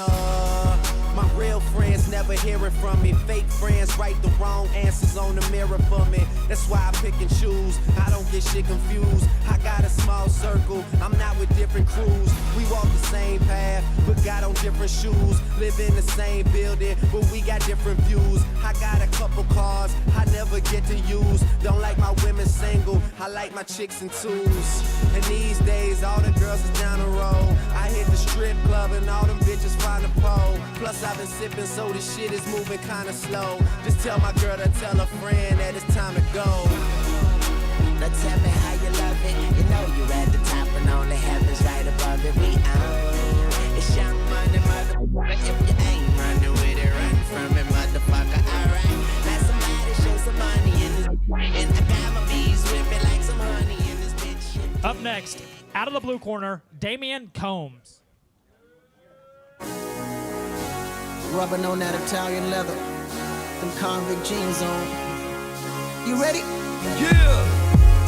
my real friends never hearing from me. Fake friends write the wrong answers on the mirror for me. That's why I pick and choose. I don't get shit confused. I got a small circle. I'm not with different crews. We walk the same path, but got on different shoes. Live in the same building, but we got different views. I got a couple cars I never get to use. Don't like my women single. I like my chicks in twos. And these days, all the girls is down the road. I hit the strip club and all them bitches find a pole. Plus I've been sipping, so the shit is moving kinda slow. Just tell my girl to tell a friend that it's time to go. Now tell me how you love it. You know you're at the top and only heaven's right above it. We own. It's young money, motherfucker. If you ain't running with it, run from it, motherfucker. Alright. Now somebody show some money in this. And I got my bees with me like some honey in this bitch. Up next, out of the blue corner, Damian Combs. Rubbing on that Italian leather. Them convict jeans on. You ready? Yeah.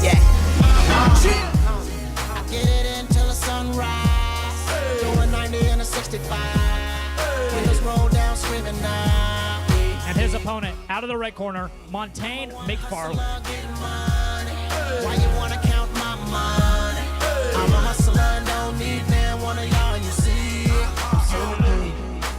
Yeah. I get it until the sunrise. Doing 90 and a 65. Windows roll down, screaming now. And his opponent, out of the red corner, Montaigne McFarland. Why you wanna count my money? I'm a hustler and don't need man one of y'all, you see it.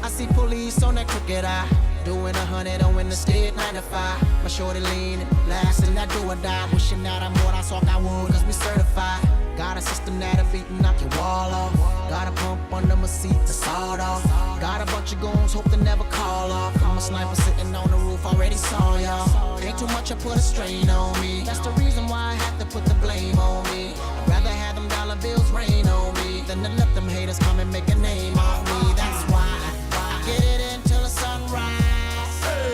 I see police on that crooked eye. Doing 100 on in the state 95. My shorty leaning, blasting that do or die. Wishing that I'm more I talk I would, cause we certified. Got a system that'll beat and knock your wall off. Got a pump under my seat to sawed off. Got a bunch of goons, hope to never call off. I'm a sniper sitting on the roof, already saw y'all. Ain't too much, I put a strain on me. That's the reason why I have to put the blame on me. I'd rather have them dollar bills rain on me than to let them haters come and make a name off me. That's why I get it until the sunrise.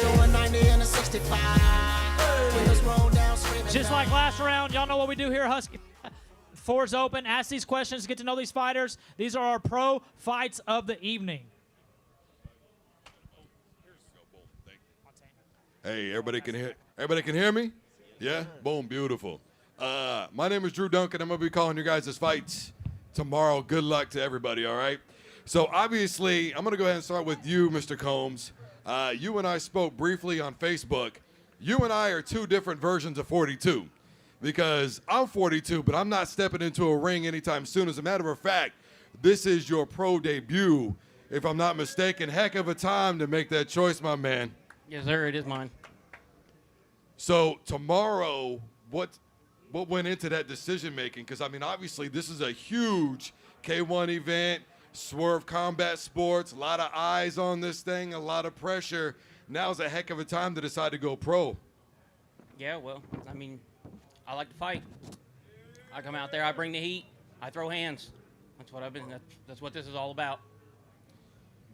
Doing 90 and a 65. Windows roll like last round, y'all know what we do here, Husky. Floor's open. Ask these questions. Get to know these fighters. These are our pro fights of the evening. Hey, everybody can hear. Everybody can hear me? Yeah. Boom. Beautiful. My name is Drew Duncan. I'm gonna be calling your guys' fights tomorrow. Good luck to everybody. All right. So obviously, I'm gonna go ahead and start with you, Mr. Combs. You and I spoke briefly on Facebook. You and I are two different versions of 42. Because I'm 42, but I'm not stepping into a ring anytime soon. As a matter of fact, this is your pro debut, if I'm not mistaken. Heck of a time to make that choice, my man. Yes, sir. It is mine. So tomorrow, what went into that decision making? Because I mean, obviously, this is a huge K1 event, Swerve Combat Sports, a lot of eyes on this thing, a lot of pressure. Now's a heck of a time to decide to go pro. Yeah, well, I mean, I like to fight. I come out there, I bring the heat, I throw hands. That's what I've been. That's what this is all about.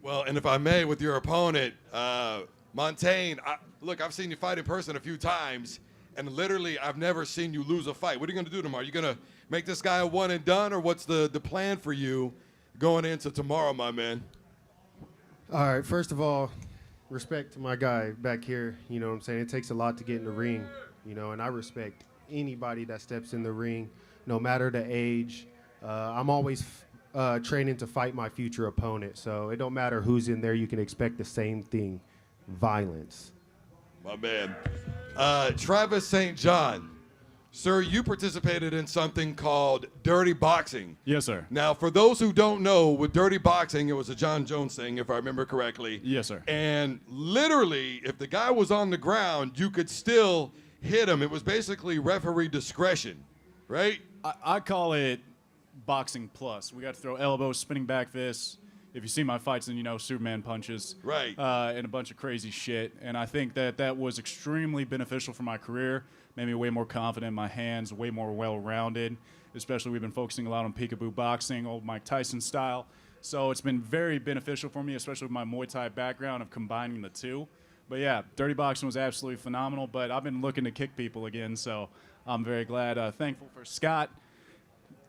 Well, and if I may, with your opponent, Montaigne, look, I've seen you fight in person a few times, and literally I've never seen you lose a fight. What are you going to do tomorrow? Are you going to make this guy a one and done, or what's the plan for you going into tomorrow, my man? All right, first of all, respect to my guy back here. You know what I'm saying? It takes a lot to get in the ring, you know, and I respect anybody that steps in the ring, no matter the age. I'm always training to fight my future opponent, so it don't matter who's in there. You can expect the same thing, violence. My man. Travis St. John. Sir, you participated in something called Dirty Boxing. Yes, sir. Now, for those who don't know, with Dirty Boxing, it was a John Jones thing, if I remember correctly. Yes, sir. And literally, if the guy was on the ground, you could still hit him. It was basically referee discretion, right? I call it boxing plus. We got to throw elbows, spinning back fists. If you see my fights, then you know Superman punches. Right. And a bunch of crazy shit. And I think that was extremely beneficial for my career. Made me way more confident in my hands, way more well-rounded. Especially we've been focusing a lot on peekaboo boxing, old Mike Tyson style. So it's been very beneficial for me, especially with my Muay Thai background of combining the two. But yeah, Dirty Boxing was absolutely phenomenal. But I've been looking to kick people again, so I'm very glad. Thankful for Scott.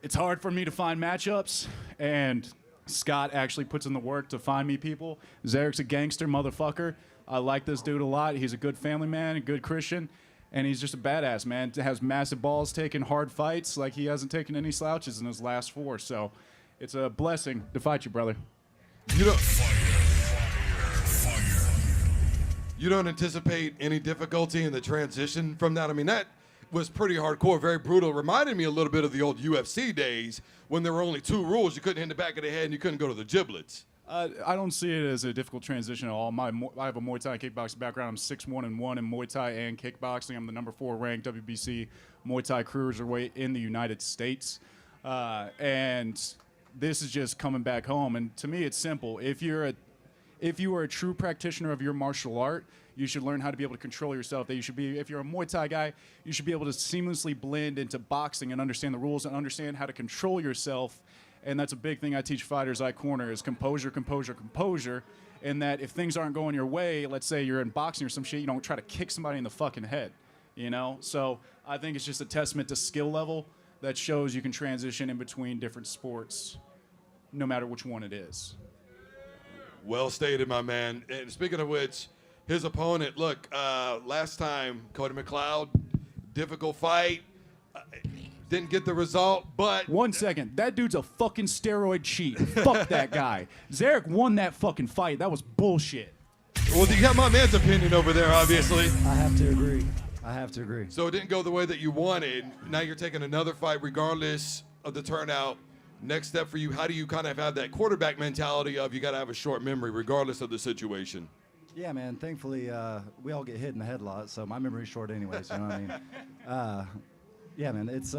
It's hard for me to find matchups, and Scott actually puts in the work to find me people. Zarek's a gangster motherfucker. I like this dude a lot. He's a good family man, a good Christian, and he's just a badass, man. Has massive balls, taking hard fights like he hasn't taken any slouches in his last 4. So it's a blessing to fight you, brother. You don't anticipate any difficulty in the transition from that? I mean, that was pretty hardcore, very brutal. Reminded me a little bit of the old UFC days when there were only 2 rules. You couldn't hit the back of the head and you couldn't go to the giblets. I don't see it as a difficult transition at all. I have a Muay Thai kickboxing background. I'm 6'1" and 1 in Muay Thai and kickboxing. I'm the number 4 ranked WBC Muay Thai cruiserweight in the United States. And this is just coming back home. And to me, it's simple. If you are a true practitioner of your martial art, you should learn how to be able to control yourself. That you should be, if you're a Muay Thai guy, you should be able to seamlessly blend into boxing and understand the rules and understand how to control yourself. And that's a big thing I teach fighters I corner is composure, composure, composure. And that if things aren't going your way, let's say you're in boxing or some shit, you don't try to kick somebody in the fucking head, you know? So I think it's just a testament to skill level that shows you can transition in between different sports, no matter which one it is. Well stated, my man. And speaking of which, his opponent, look, last time, Cody McLeod, difficult fight. Didn't get the result, but... 1 second. That dude's a fucking steroid cheat. Fuck that guy. Zarek won that fucking fight. That was bullshit. Well, you got my man's opinion over there, obviously. I have to agree. So it didn't go the way that you wanted. Now you're taking another fight regardless of the turnout. Next step for you, how do you kind of have that quarterback mentality of you got to have a short memory regardless of the situation? Yeah, man. Thankfully, we all get hit in the head a lot, so my memory's short anyways, you know what I mean? Yeah, man, it's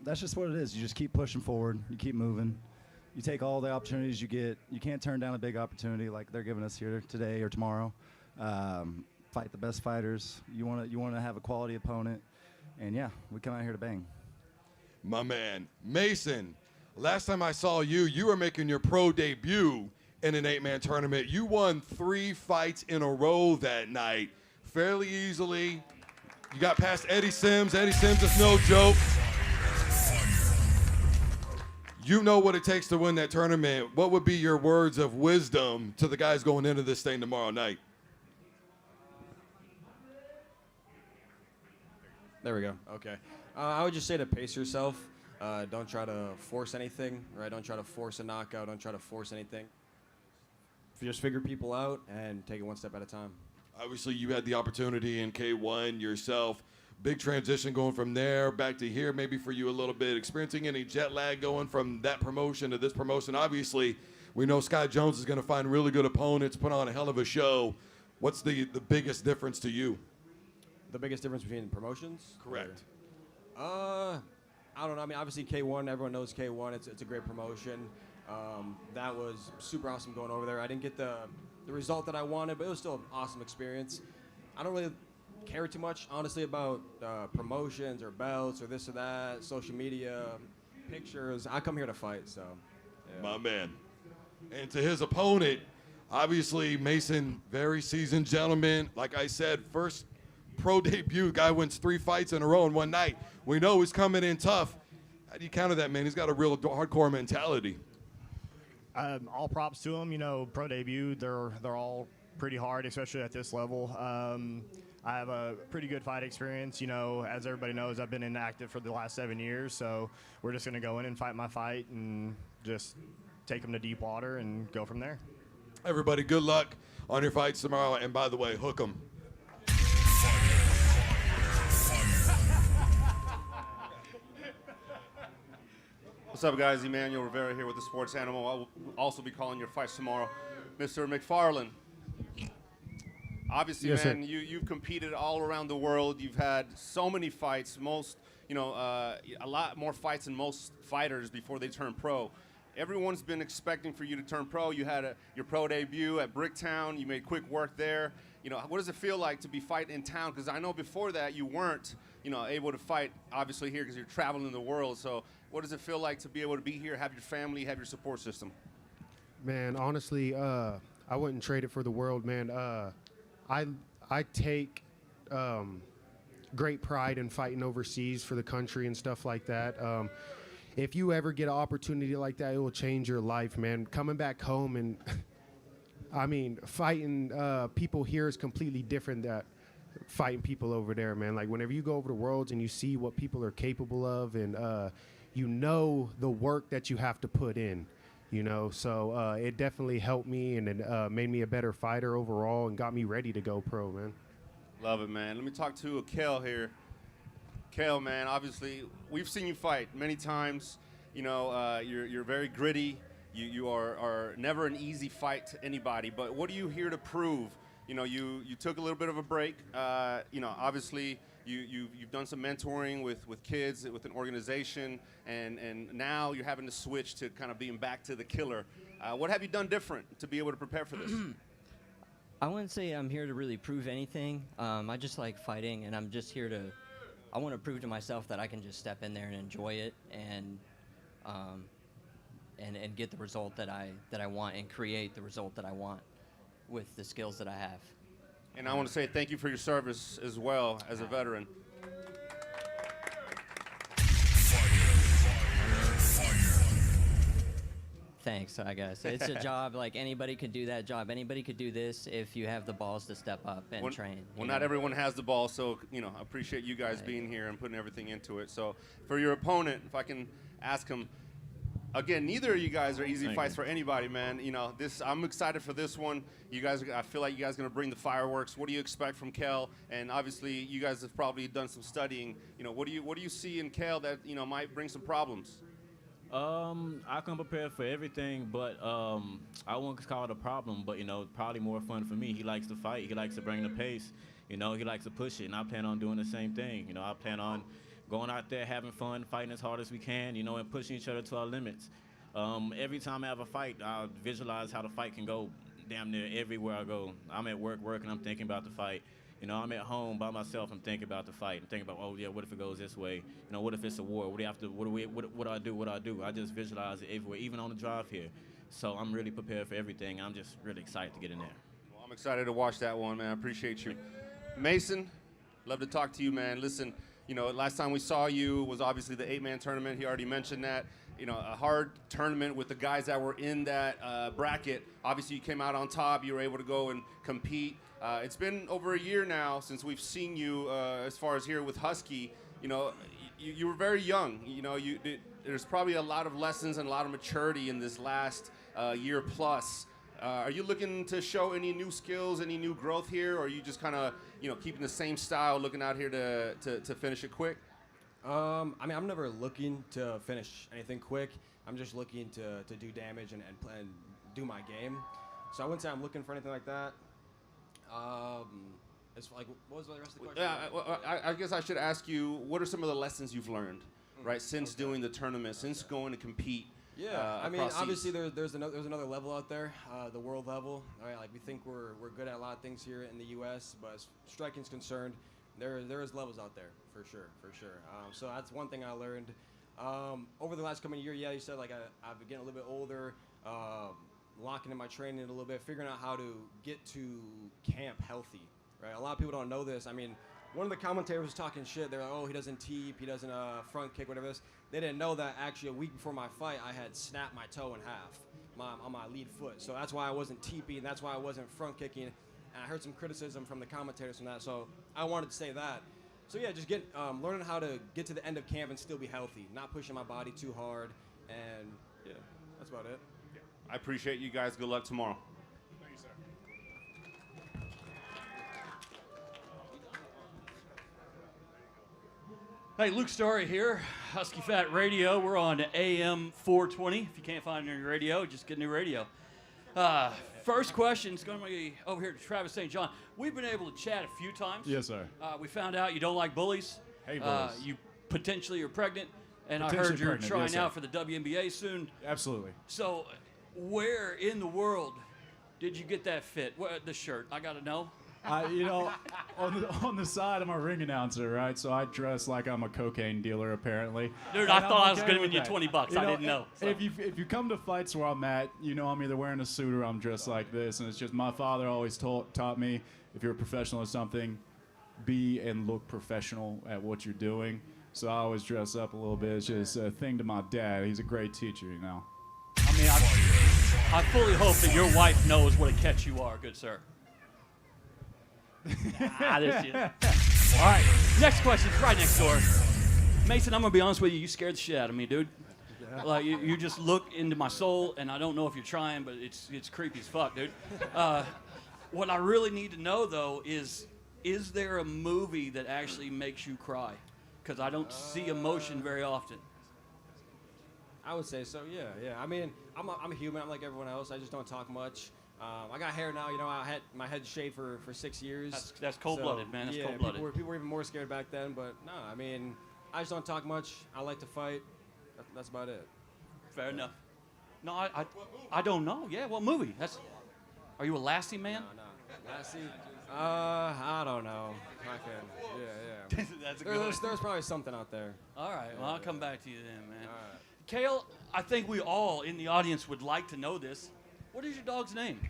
that's just what it is. You just keep pushing forward. You keep moving. You take all the opportunities you get. You can't turn down a big opportunity like they're giving us here today or tomorrow. Fight the best fighters. You want to have a quality opponent. And, yeah, we come out here to bang. My man. Mason, last time I saw you, you were making your pro debut in an 8-man tournament. You won 3 fights in a row that night fairly easily. You got past Eddie Sims. Eddie Sims is no joke. You know what it takes to win that tournament. What would be your words of wisdom to the guys going into this thing tomorrow night? There we go. Okay. I would just say to pace yourself. Don't try to force anything, right? Don't try to force a knockout. Don't try to force anything. Just figure people out and take it one step at a time. Obviously, you had the opportunity in K1 yourself. Big transition going from there back to here, maybe for you a little bit. Experiencing any jet lag going from that promotion to this promotion? Obviously, we know Scott Jones is going to find really good opponents, put on a hell of a show. What's the biggest difference to you? The biggest difference between promotions? Correct. I don't know. I mean, obviously K1, everyone knows K1. It's a great promotion. That was super awesome going over there. I didn't get the result that I wanted, but it was still an awesome experience. I don't really care too much, honestly, about promotions or belts or this or that, social media, pictures. I come here to fight, so. Yeah. My man. And to his opponent, obviously Mason, very seasoned gentleman. Like I said, first pro debut, guy wins 3 fights in a row in one night. We know he's coming in tough. How do you counter that, man? He's got a real hardcore mentality. All props to him. You know, pro debut, they're all pretty hard, especially at this level. I have a pretty good fight experience. You know, as everybody knows, I've been inactive for the last 7 years, so we're just going to go in and fight my fight and just take them to deep water and go from there. Everybody, good luck on your fights tomorrow. And by the way, hook 'em. What's up, guys? Emmanuel Rivera here with the Sports Animal. I will also be calling your fights tomorrow. Mr. McFarland. Obviously, Yes, man, sir. you've competed all around the world. You've had so many fights, a lot more fights than most fighters before they turn pro. Everyone's been expecting for you to turn pro. You had your pro debut at Bricktown. You made quick work there. You know, what does it feel like to be fighting in town? Because I know before that you weren't, able to fight, obviously, here because you're traveling the world. So what does it feel like to be able to be here, have your family, have your support system? Man, honestly, I wouldn't trade it for the world, man. I take great pride in fighting overseas for the country and stuff like that. If you ever get an opportunity like that, it will change your life, man. Coming back home and, I mean, fighting people here is completely different than fighting people over there, man. Like, whenever you go over the worlds and you see what people are capable of and you know the work that you have to put in, so it definitely helped me and it made me a better fighter overall and got me ready to go pro, man. Love it, man. Let me talk to Kale here. Kale, man, obviously, we've seen you fight many times. You're very gritty. You are never an easy fight to anybody. But what are you here to prove? You took a little bit of a break. Obviously, you've done some mentoring with kids, with an organization, and now you're having to switch to kind of being back to the killer. What have you done different to be able to prepare for this? I wouldn't say I'm here to really prove anything. I just like fighting, and I'm just here to. I want to prove to myself that I can just step in there and enjoy it, and get the result that I want, and create the result that I want with the skills that I have. And I want to say thank you for your service as well as a veteran. Thanks, I guess. It's a job, like anybody could do that job. Anybody could do this if you have the balls to step up and train. Well, not everyone has the ball, so, I appreciate you guys being here and putting everything into it. So for your opponent, if I can ask him, again, neither of you guys are easy fights for anybody, man. I'm excited for this one. I feel like you guys are going to bring the fireworks. What do you expect from Kel? And obviously, you guys have probably done some studying. What do you see in Kel that, might bring some problems? I come prepared for everything, but I won't call it a problem, but, probably more fun for me. He likes to fight. He likes to bring the pace. He likes to push it, and I plan on doing the same thing. I plan on going out there, having fun, fighting as hard as we can, and pushing each other to our limits. Every time I have a fight, I visualize how the fight can go damn near everywhere I go. I'm at work working, I'm thinking about the fight. I'm at home by myself, I'm thinking about the fight. I'm thinking about, oh yeah, what if it goes this way? What if it's a war? What do I do? I just visualize it everywhere, even on the drive here. So I'm really prepared for everything. I'm just really excited to get in there. Well, I'm excited to watch that one, man. I appreciate you. Mason, Love to talk to you, man. Listen, you know, last time we saw you was obviously the 8-man tournament. He already mentioned that. You know, a hard tournament with the guys that were in that bracket. Obviously, you came out on top. You were able to go and compete. It's been over a year now since we've seen you as far as here with Husky. You know, you were very young. You know, there's probably a lot of lessons and a lot of maturity in this last year plus. Are you looking to show any new skills, any new growth here, or are you just kind of, you know, keeping the same style, looking out here to finish it quick? I mean, I'm never looking to finish anything quick. I'm just looking to do damage and do my game. So I wouldn't say I'm looking for anything like that. It's like, what was the rest of the question? Well, I guess I should ask you, what are some of the lessons you've learned, right, since doing the tournament, since going to compete? Yeah, I mean, obviously there's another level out there, the world level. All right, like we think we're good at a lot of things here in the U.S., but as striking's concerned, there is levels out there for sure. So that's one thing I learned over the last coming year. Yeah, you said like I've been getting a little bit older, locking in my training a little bit, figuring out how to get to camp healthy. Right, a lot of people don't know this. I mean, one of the commentators was talking shit. They're like, oh, he doesn't teep, he doesn't front kick, whatever it is. They didn't know that actually a week before my fight, I had snapped my toe in half on my lead foot. So that's why I wasn't teeping, and that's why I wasn't front kicking. And I heard some criticism from the commentators from that, so I wanted to say that. So yeah, just learning how to get to the end of camp and still be healthy, not pushing my body too hard, and yeah, that's about it. I appreciate you guys. Good luck tomorrow. Thank you, sir. Hey, Luke Story here, Husky Fat Radio. We're on AM 420. If you can't find it on your radio, just get a new radio. First question is going to be over here to Travis St. John. We've been able to chat a few times. Yes, sir. We found out you don't like bullies. Hey, bullies. You potentially are pregnant, and I Potentially heard you're pregnant, trying yes, sir. out for the WNBA soon. Absolutely. So, where in the world did you get that fit? The shirt, I got to know. You know, on the side, I'm a ring announcer, right? So I dress like I'm a cocaine dealer, apparently. Dude, And I I'm thought I was okay giving with you that. $20. I didn't know. So. If you come to fights where I'm at, you know I'm either wearing a suit or I'm dressed like this, and it's just my father always taught me, if you're a professional at something, be and look professional at what you're doing. So I always dress up a little bit. It's just a thing to my dad. He's a great teacher, you know. I mean, I fully hope that your wife knows what a catch you are, good sir. This is. All right, next question is right next door. Mason, I'm going to be honest with you. You scared the shit out of me, dude. Like, you just look into my soul, and I don't know if you're trying, but it's creepy as fuck, dude. What I really need to know, though, is there a movie that actually makes you cry? Because I don't see emotion very often. I would say so, yeah. I mean, I'm a human. I'm like everyone else. I just don't talk much. I got hair now. You know, I had my head shaved for 6 years. That's cold-blooded, man. That's yeah, cold-blooded. People were even more scared back then. But no, I mean, I just don't talk much. I like to fight. That's about it. Fair enough. No, I don't know. Yeah, what movie? Are you a Lassie man? No. Lassie? I don't know. Yeah. That's a good one. There's probably something out there. All right. Well, I'll come back to you then, man. All right. Kale, I think we all in the audience would like to know this. What is your dog's name?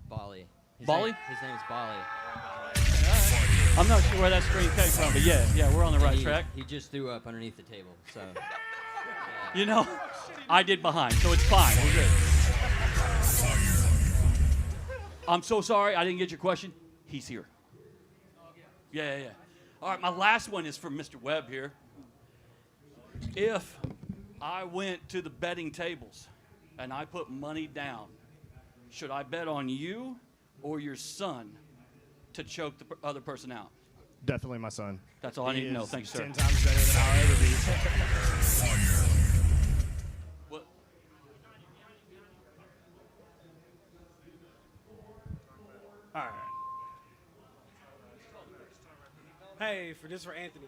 Bali. Bali? His name's Bali. I'm not sure where that screen came from, but yeah, we're on the right track. He just threw up underneath the table, so. You know, I did behind, so it's fine. We're good. I'm so sorry I didn't get your question. He's here. Yeah. All right, my last one is from Mr. Webb here. If I went to the betting tables and I put money down, should I bet on you or your son to choke the other person out? Definitely my son. That's all I need to know. Thank you, sir. 10 times better than I'll ever be. What? All right. Hey, this is for Anthony.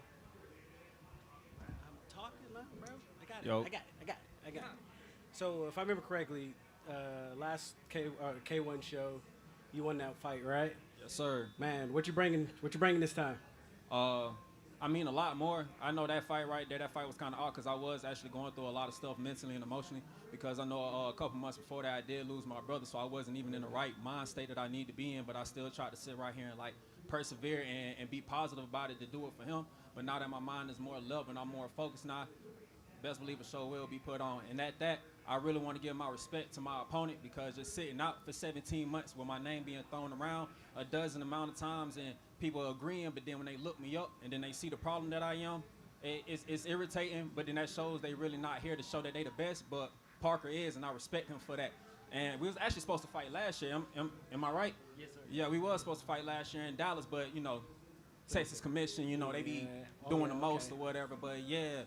I'm talking now, bro. I got it. So if I remember correctly, last K1 show, you won that fight, right? Yes, sir. Man, what you bringing this time? I mean, a lot more. I know that fight right there, that fight was kind of odd because I was actually going through a lot of stuff mentally and emotionally because I know a couple months before that I did lose my brother, so I wasn't even in the right mind state that I need to be in, but I still tried to sit right here and, like, persevere and be positive about it to do it for him. But now that my mind is more level and I'm more focused now, best believe a show will be put on. And at that, I really want to give my respect to my opponent, because just sitting out for 17 months with my name being thrown around a dozen amount of times and people agreeing, but then when they look me up and then they see the problem that I am, it's irritating, but then that shows they really not here to show that they the best, but Parker is, and I respect him for that. And we was actually supposed to fight last year. Am I right? Yes, sir. Yeah, we was supposed to fight last year in Dallas, but, you know, Texas Commission, you know, they be doing the most or whatever. But, yeah,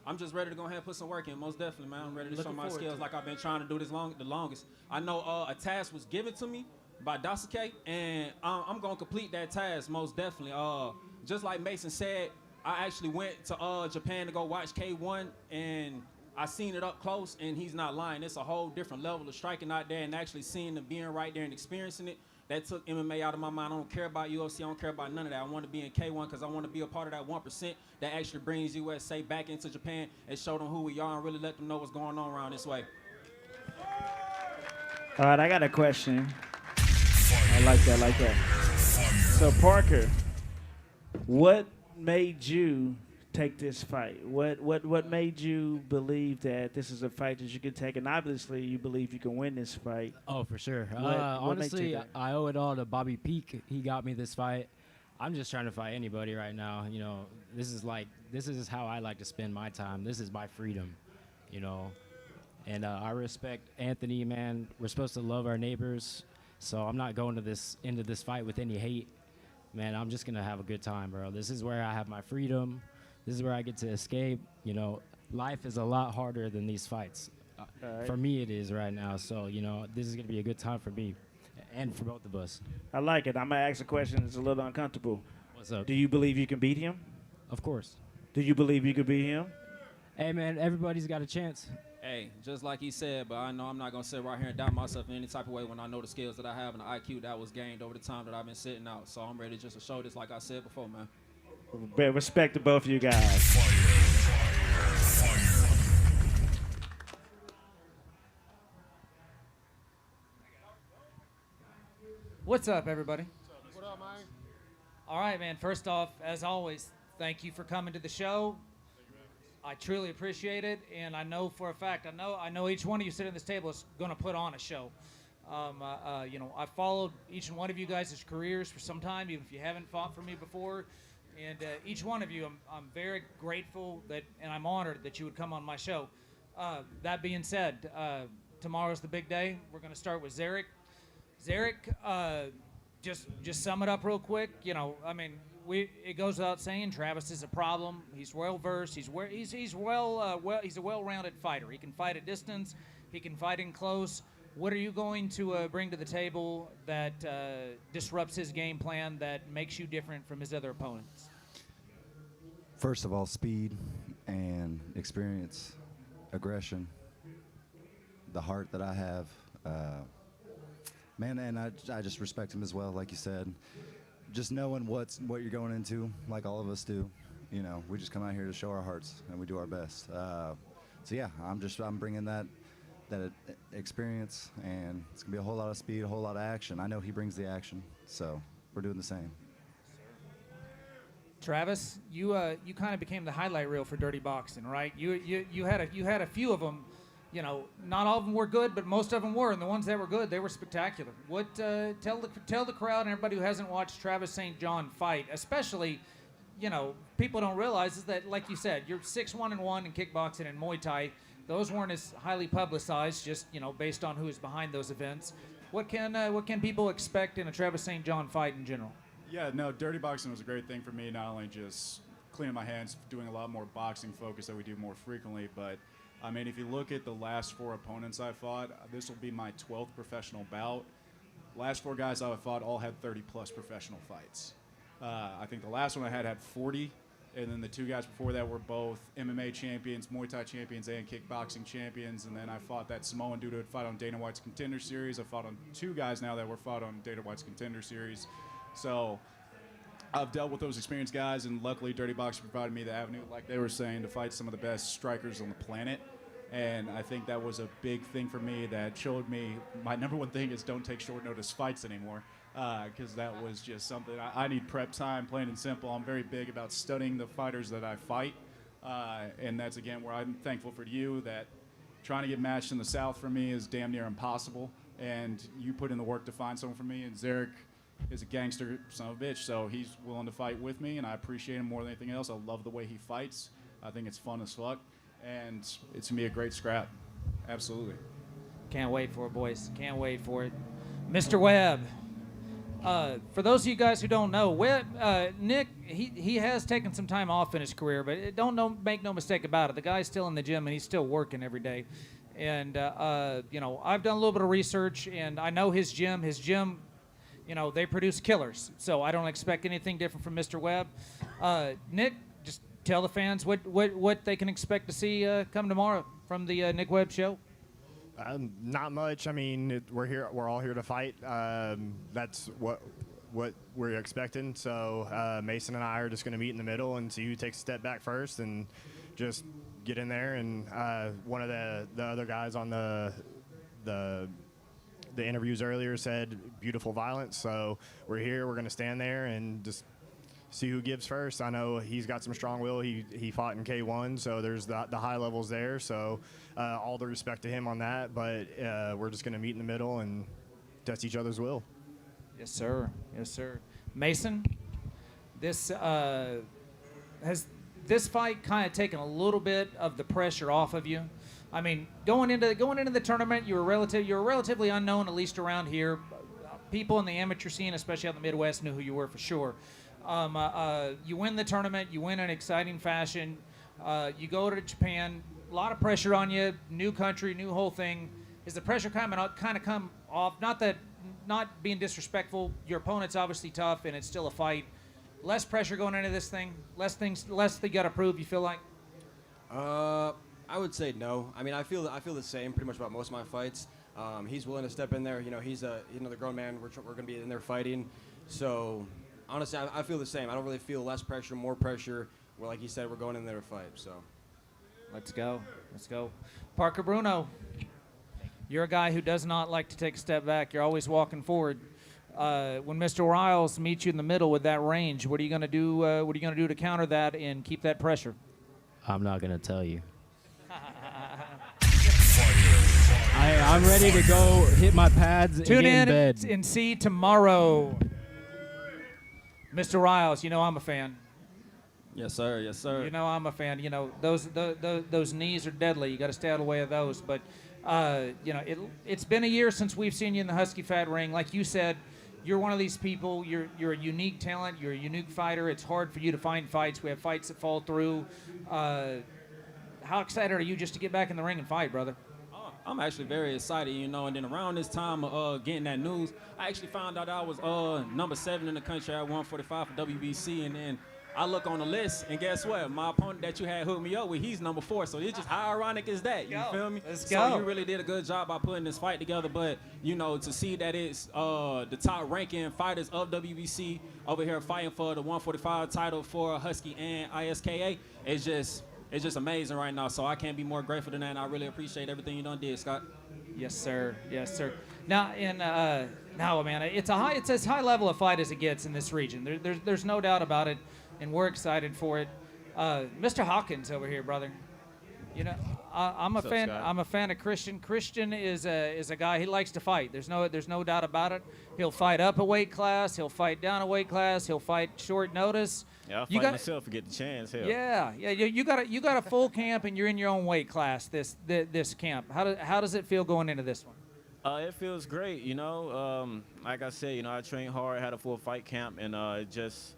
I'm just ready to go ahead and put some work in, most definitely, man. I'm ready to show my skills like I've been trying to do the longest. I know a task was given to me by Dasuke, and I'm going to complete that task, most definitely. Just like Mason said, I actually went to Japan to go watch K1, and I seen it up close, and he's not lying. It's a whole different level of striking out there, and actually seeing them being right there and experiencing it. That took MMA out of my mind. I don't care about UFC. I don't care about none of that. I want to be in K1 because I want to be a part of that 1% that actually brings USA back into Japan and show them who we are and really let them know what's going on around this way. All right, I got a question. I like that. So, Parker, what made you take this fight? What made you believe that this is a fight that you could take? And obviously, you believe you can win this fight. Oh, for sure. What Honestly, I owe it all to Bobby Peak. He got me this fight. I'm just trying to fight anybody right now. You know, this is how I like to spend my time. This is my freedom, you know. And I respect Anthony, man. We're supposed to love our neighbors, so I'm not going into this fight with any hate. Man, I'm just gonna have a good time, bro. This is where I have my freedom. This is where I get to escape. You know, life is a lot harder than these fights. Right. For me, it is right now. So, you know, this is going to be a good time for me and for both of us. I like it. I'm going to ask a question that's a little uncomfortable. What's up? Do you believe you can beat him? Of course. Do you believe you can beat him? Hey, man, everybody's got a chance. Hey, just like he said, but I know I'm not going to sit right here and doubt myself in any type of way when I know the skills that I have and the IQ that was gained over the time that I've been sitting out. So I'm ready just to show this like I said before, man. Respect to both of you guys. What's up, everybody? What up, man? All right, man. First off, as always, thank you for coming to the show. I truly appreciate it, and I know for a fact, I know each one of you sitting at this table is going to put on a show. You know, I followed each one of you guys' careers for some time, even if you haven't fought for me before. And each one of you, I'm very grateful that, and I'm honored that you would come on my show. That being said, tomorrow's the big day. We're going to start with Zarek. Zarek, just sum it up real quick. You know, I mean, it goes without saying, Travis is a problem. He's well versed. He's a well-rounded fighter. He can fight at distance. He can fight in close. What are you going to bring to the table that disrupts his game plan, that makes you different from his other opponents? First of all, speed and experience, aggression, the heart that I have. Man, and I just respect him as well, like you said. Just knowing what you're going into, like all of us do. You know, we just come out here to show our hearts, and we do our best. So yeah, I'm bringing that experience, and it's gonna be a whole lot of speed, a whole lot of action. I know he brings the action, so we're doing the same. Travis, you kind of became the highlight reel for Dirty Boxing, right? You had a few of them. You know, not all of them were good, but most of them were, and the ones that were good, they were spectacular. What tell the crowd and everybody who hasn't watched Travis St. John fight, especially, you know, people don't realize is that, like you said, you're 6-1-1 in kickboxing and Muay Thai. Those weren't as highly publicized, just, you know, based on who is behind those events. What can people expect in a Travis St. John fight in general? Yeah, no, Dirty Boxing was a great thing for me, not only just cleaning my hands, doing a lot more boxing focus that we do more frequently, but I mean, if you look at the last 4 opponents I fought, this will be my 12th professional bout. Last 4 guys I fought all had 30-plus professional fights. I think the last one I had 40, and then the 2 guys before that were both MMA champions, Muay Thai champions, and kickboxing champions. And then I fought that Samoan dude who had fought on Dana White's Contender Series. I fought on 2 guys now that were fought on Dana White's Contender Series. So I've dealt with those experienced guys, and luckily Dirty Boxing provided me the avenue, like they were saying, to fight some of the best strikers on the planet. And I think that was a big thing for me that showed me my number one thing is don't take short notice fights anymore, because that was just something. I need prep time, plain and simple. I'm very big about studying the fighters that I fight, and that's, again, where I'm thankful for you that trying to get matched in the South for me is damn near impossible, and you put in the work to find someone for me, and Zarek is a gangster son of a bitch, so he's willing to fight with me, and I appreciate him more than anything else. I love the way he fights. I think it's fun as fuck, and it's going to be a great scrap. Absolutely. Can't wait for it, boys. Can't wait for it. Mr. Webb, for those of you guys who don't know, Webb, Nick, he has taken some time off in his career, but make no mistake about it. The guy's still in the gym, and he's still working every day. And, you know, I've done a little bit of research, and I know his gym, you know, they produce killers. So I don't expect anything different from Mr. Webb. Nick, just tell the fans what they can expect to see come tomorrow from the Nick Webb show. Not much. I mean, we're here. We're all here to fight. That's what we're expecting. So Mason and I are just going to meet in the middle and see who takes a step back first, and just get in there. And one of the other guys on the interviews earlier said beautiful violence. So we're here. We're going to stand there and just see who gives first. I know he's got some strong will. He fought in K1, so there's the high levels there. So all the respect to him on that. But we're just going to meet in the middle and test each other's will. Yes, sir. Yes, sir. Mason, this has this fight kind of taken a little bit of the pressure off of you? I mean, going into the tournament, you were relatively unknown, at least around here. People in the amateur scene, especially out in the Midwest, knew who you were for sure. You win the tournament, you win in exciting fashion. You go to Japan, a lot of pressure on you, new country, new whole thing. Is the pressure kind of come off? Not being disrespectful. Your opponent's obviously tough, and it's still a fight. Less pressure going into this thing. Less they got to prove. You feel like? I would say no. I mean, I feel the same pretty much about most of my fights. He's willing to step in there. You know, he's another grown man. We're going to be in there fighting. So honestly, I feel the same. I don't really feel less pressure, more pressure. Well, like he said, we're going in there to fight. So let's go. Let's go. Parker Bruno, you're a guy who does not like to take a step back. You're always walking forward. When Mr. Riles meets you in the middle with that range, what are you going to do? What are you going to do to counter that and keep that pressure? I'm not going to tell you. I'm ready to go hit my pads and Tune get in in bed. and see tomorrow. Mr. Riles, you know I'm a fan. Yes, sir. Yes, sir. You know I'm a fan. You know those knees are deadly. You got to stay out of the way of those. But you know it's been a year since we've seen you in the Husky Fat ring. Like you said, you're one of these people. You're a unique talent. You're a unique fighter. It's hard for you to find fights. We have fights that fall through. How excited are you just to get back in the ring and fight, brother? I'm actually very excited, you know, and then around this time of getting that news, I actually found out I was number 7 in the country at 145 for WBC, and then I look on the list, and guess what? My opponent that you had hooked me up with, he's number 4, so it's just how ironic is that, you feel me? Let's so go. you really did a good job by putting this fight together, but, you know, to see that it's the top-ranking fighters of WBC over here fighting for the 145 title for Husky and ISKA, it's just amazing right now, so I can't be more grateful than that, and I really appreciate everything you done did, Scott. Yes, sir. Yes, sir. Now, man, it's as high level a fight as it gets in this region. There's no doubt about it, and we're excited for it. Mr. Hawkins over here, brother. You know, I'm a What's up, fan. Scott? I'm a fan of Christian. Christian is a guy. He likes to fight. There's no doubt about it. He'll fight up a weight class. He'll fight down a weight class. He'll fight short notice. Yeah, I'll fight myself to get the chance. Hell. Yeah. You got a full camp, and you're in your own weight class. This camp. How does it feel going into this one? It feels great, you know. Like I said, you know, I trained hard, had a full fight camp, and just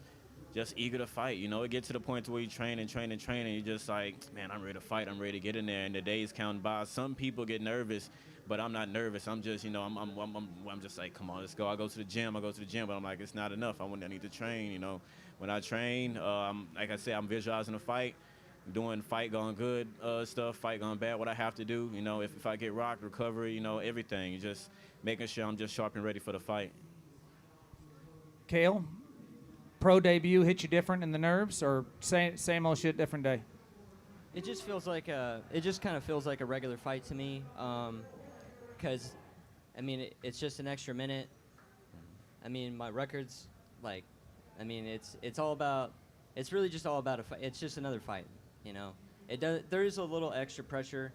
eager to fight. You know, it gets to the point to where you train, and you're just like, man, I'm ready to fight. I'm ready to get in there, and the days count by. Some people get nervous, but I'm not nervous. I'm just, you know, I'm just like, come on, let's go. I go to the gym, but I'm like, it's not enough. I need to train, you know. When I train, like I said, I'm visualizing the fight, doing fight going good stuff, fight going bad, what I have to do, you know, if I get rocked, recovery, you know, everything. Just making sure I'm just sharp and ready for the fight. Kale, pro debut hit you different in the nerves, or same old shit, different day? It just feels like it just kind of feels like a regular fight to me, because, I mean, it's just an extra minute. I mean, my record's like, I mean, it's all about, it's really just all about a fight. It's just another fight, you know. There is a little extra pressure,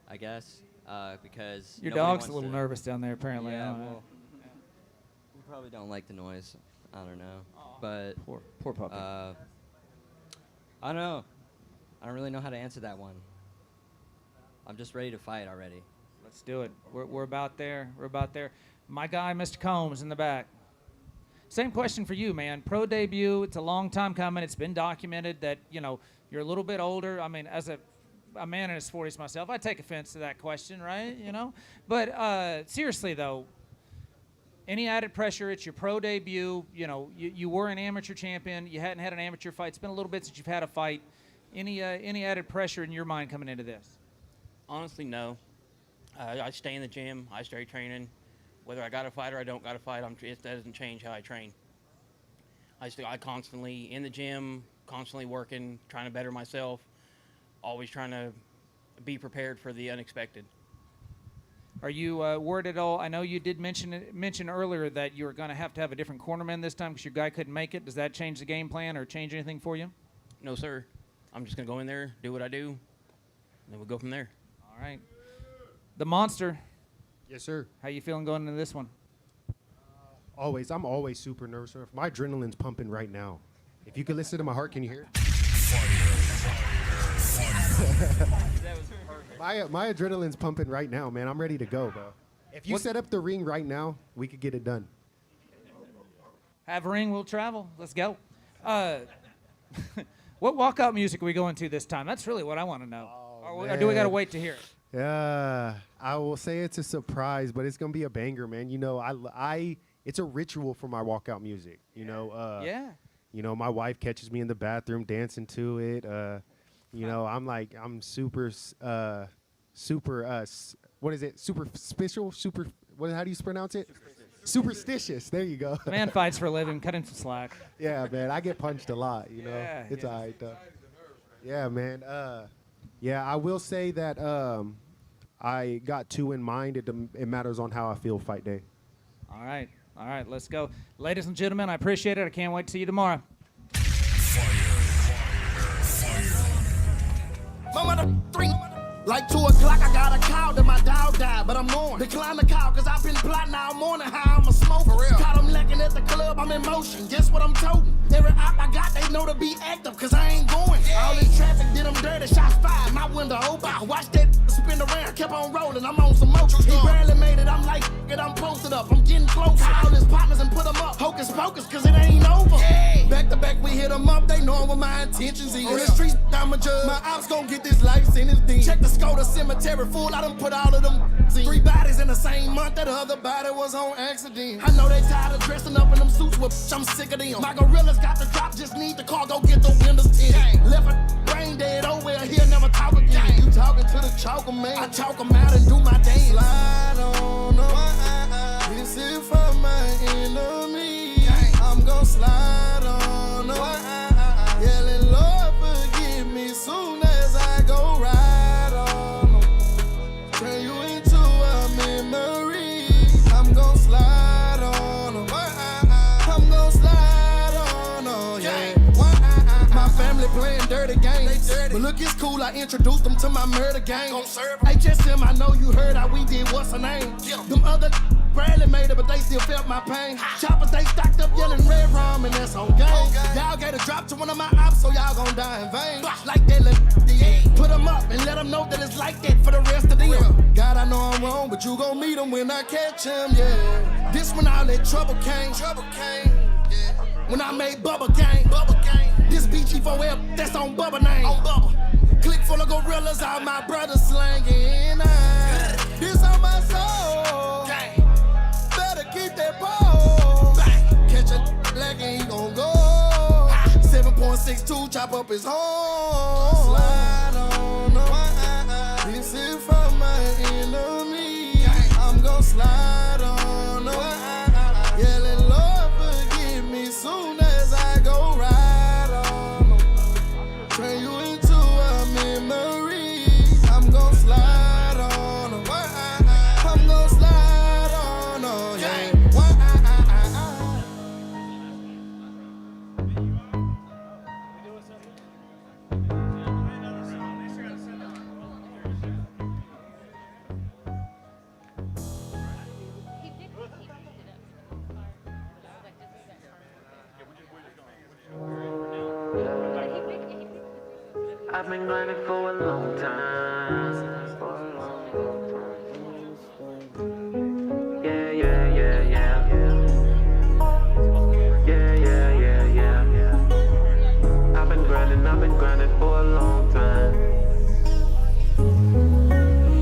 I guess, because Your nobody dog's wants a little to- nervous down there, apparently. I Yeah, don't know. well, you probably don't like the noise. I don't know, but poor puppy. I don't know. I don't really know how to answer that one. I'm just ready to fight already. Let's do it. We're about there. We're about there. My guy, Mr. Combs, in the back. Same question for you, man. Pro debut. It's a long time coming. It's been documented that, you know, you're a little bit older. I mean, as a man in his 40s myself, I take offense to that question, right? You know? But seriously, though, any added pressure? It's your pro debut. You know, you were an amateur champion. You hadn't had an amateur fight. It's been a little bit since you've had a fight. Any added pressure in your mind coming into this? Honestly, no. I stay in the gym. I stay training. Whether I got a fight or I don't got a fight, it doesn't change how I train. I constantly in the gym, constantly working, trying to better myself, always trying to be prepared for the unexpected. Are you worried at all? I know you did mention earlier that you were going to have a different cornerman this time because your guy couldn't make it. Does that change the game plan or change anything for you? No, sir. I'm just going to go in there, do what I do, and then we'll go from there. All right. The Monster. Yes, sir. How you feeling going into this one? I'm always super nervous. My adrenaline's pumping right now. If you could listen to my heart, can you hear it? My adrenaline's pumping right now, man. I'm ready to go, bro. If you set up the ring right now, we could get it done. Have a ring, we'll travel. Let's go. What walkout music are we going to this time? That's really what I want to know. Or do we got to wait to hear it? Yeah, I will say it's a surprise, but it's gonna be a banger, man. You know, it's a ritual for my walkout music. You know, yeah. You know, my wife catches me in the bathroom dancing to it. You know, I'm super, what is it? Superficial? How do you pronounce it? Superstitious. There you go. Man fights for a living. Cut him some slack. Yeah, man. I get punched a lot, you know. Yeah, it's yeah. all right, though. Yeah, man. Yeah, I will say that I got two in mind. It matters on how I feel fight day. All right. All right, let's go. Ladies and gentlemen, I appreciate it. I can't wait to see you tomorrow. Mama, 3. Like 2 o'clock, I got a call that my dog died, but I'm on. Decline the call, cause I've been plotting all morning how I'm a smoker. For real. Caught them lacking at the club, I'm in motion. Guess what I'm toting? Every op I got, they know to be active, cause I ain't going. Yeah. All this traffic did them dirty, shots fired, my window open. I watched that spin around, kept on rolling, I'm on some motion. He barely made it, I'm like, it, I'm posted up, I'm getting closer. Call his partners and put them up, hocus pocus, cause it ain't over. Yeah. Back to back, we hit them up, they know what my intentions is. On the streets, I'm a judge, my ops gon' get this life sentence deep. Check the Skoda cemetery full, I done put all of them 3 bodies in the same month, that other body was on accident. I know they tired of dressing up in them suits, but I'm sick of them. My gorillas got the drop, just need the car, go get the windows tinted. Left a brain dead, oh well, he'll never talk again. You talking to the chalker man, I chalk him out and do my dance. Slide on them, this is for my enemy. I'm gon' slide on them, yelling Lord forgive me soon as I go ride on them. Turn you into a memory. I'm gon' slide on them. I'm gon' slide on them, yeah. My family playing dirty games, but look, it's cool, I introduced them to my murder gang. HSM, I know you heard how we did, what's her name? Them other barely made it, but they still felt my pain. Choppers, they stacked up yelling red rum, and that's on game. Y'all gotta drop to one of my ops, so y'all gon' die in vain. Like that, put them up and let them know that it's like that for the rest of them. God, I know I'm wrong, but you gon' meet them when I catch him, yeah. This when all that trouble came, yeah. When I made Bubba Gang, this BG4F, that's on Bubba name. Click full of gorillas, all my brothers slanging. This on my soul. Better keep that pole. Catch a black and he gon' go. 7.62, chop up his home. Slide on them. This is for my enemy. I'm gon' slide on them. Yelling Lord forgive me soon as I go ride on them. Turn you into a memory. I've been grinding for a long time. Yeah, yeah, yeah, yeah. Yeah, yeah, yeah, yeah. I've been grinding for a long time.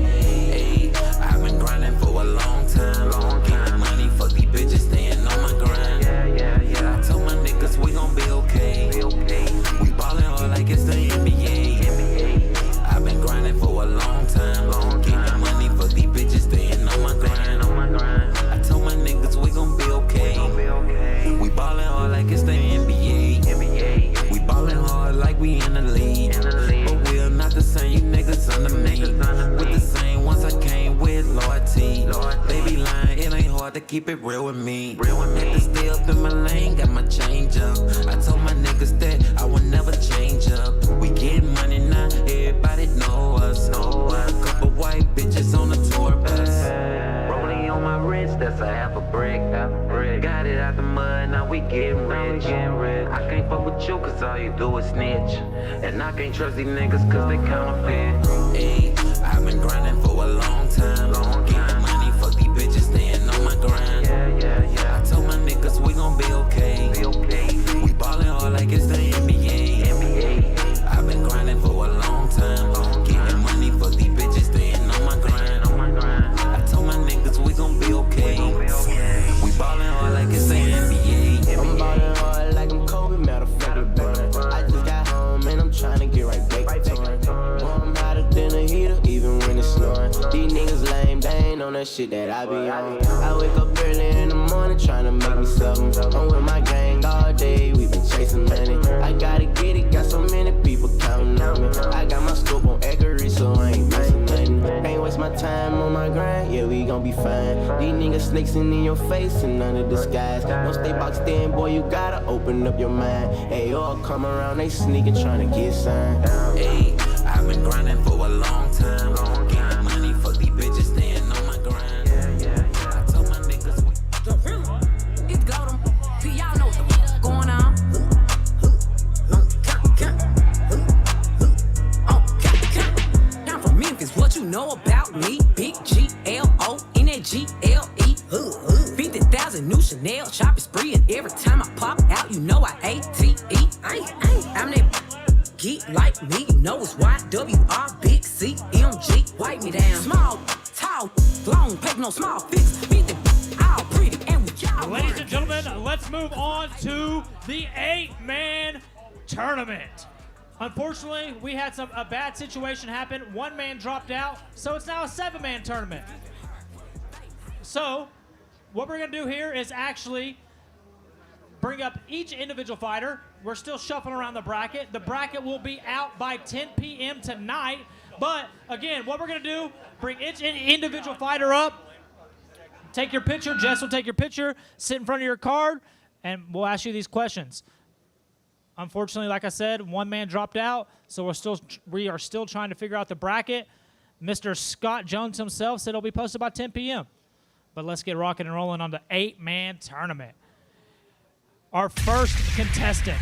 Hey, I've been grinding for a long time. Getting money, fuck these bitches, staying on my grind. Yeah, yeah, yeah. I told my niggas we gon' be okay. We ballin' hard like it's the NBA. I've been grinding for a long time. Getting money, fuck these bitches, staying on my grind. I told my niggas we gon' be okay. We ballin' hard like it's the NBA. We ballin' hard like we in the league. But we're not the same, you niggas under me. With the same ones I came with, loyalty. They be lying, it ain't hard to keep it real with me. Had to stay up in my lane, got my change up. I told my niggas that I would never change up. We get money now, everybody know us. Couple white bitches on the tour bus. Rolling on my wrist, that's a half a brick. Got it out the mud, now we getting rich. I can't fuck with you cause all you do is snitch. And I can't trust these niggas cause they counterfeit. Hey, I've been grinding for a long time. Getting money, fuck these bitches, staying on my grind. I told my niggas we gon' be okay. We ballin' hard like it's the NBA. I've been grinding for a long time. Getting money, fuck these bitches, staying on my grind. I told my niggas we gon' be okay. We ballin' hard like it's the NBA. I'm ballin' hard like I'm Kobe, matter of fact, I just got home and I'm tryna get right back to it. Boy, I'm hotter than a heater, even when it's snoring. These niggas lame, they ain't on that shit that I be on. I wake up early in the morning tryna make me something. I'm with my gang all day, we been chasing money. I gotta get it, got so many people counting on me. I got my scope on accuracy, so I ain't missing nothing. Ain't waste my time on my grind, yeah, we gon' be fine. These niggas snakes in your face and none of disguise. No stay boxed in, boy, you gotta open up your mind. Hey, y'all come around, they sneaking tryna get signed. Hey, I've been grinding for a long time. Getting money, fuck these bitches, staying on my grind. I told my niggas It's Gotham. See, y'all know what's going on. I'm from Memphis. What you know about me? Big G-L-O-N-A-G-L-E. 50,000 new Chanel shopping spree, and every time I pop out, you know I A-T-E. I'm that geek like me, you know it's Y-W-R, big C-M-G. Wipe me down. Small, tall, long, paper, no small fix. 50, all pretty, and we y'all. Ladies and gentlemen, let's move on to the 8-man tournament. Unfortunately, we had a bad situation happen. One man dropped out, so it's now a 7-man tournament. So, what we're gonna do here is actually bring up each individual fighter. We're still shuffling around the bracket. The bracket will be out by 10 p.m. tonight. But again, what we're gonna do, bring each individual fighter up, take your picture, Jess will take your picture, sit in front of your card, and we'll ask you these questions. Unfortunately, like I said, one man dropped out, so we are still trying to figure out the bracket. Mr. Scott Jones himself said it'll be posted by 10 p.m. But let's get rocking and rolling on the 8-man tournament. Our first contestant,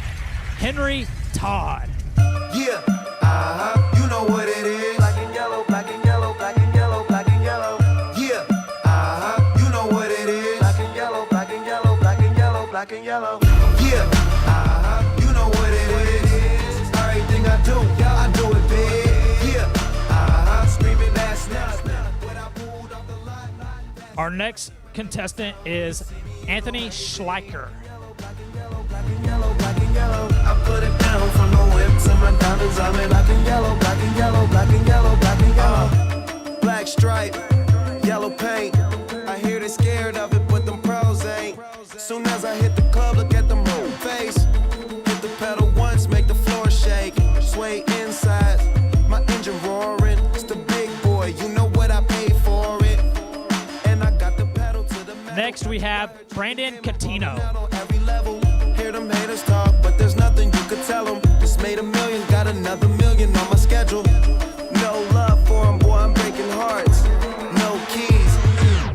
Henry Todd. Yeah, you know what it is. Black and yellow, black and yellow, black and yellow, black and yellow. Yeah, you know what it is. Black and yellow, black and yellow, black and yellow, black and yellow. Yeah, you know what it is. Everything I do it big. Yeah, screaming last night. Our next contestant is Anthony Schleicher. I put it down from the whip to my diamonds. I'm in black and yellow, black and yellow, black and yellow, black and yellow. Black stripe, yellow paint. I hear they scared of it, but them pros ain't. Soon as I hit the club, look at them whole face. Hit the pedal once, make the floor shake. Sway inside, my engine roaring. It's the big boy, you know what I paid for it. And I got the pedal to the metal. Next we have Brandon Catino. Every level, hear them haters talk, but there's nothing you could tell them. Just made $1 million, got another $1 million on my schedule. No love for them, boy, I'm breaking hearts. No keys,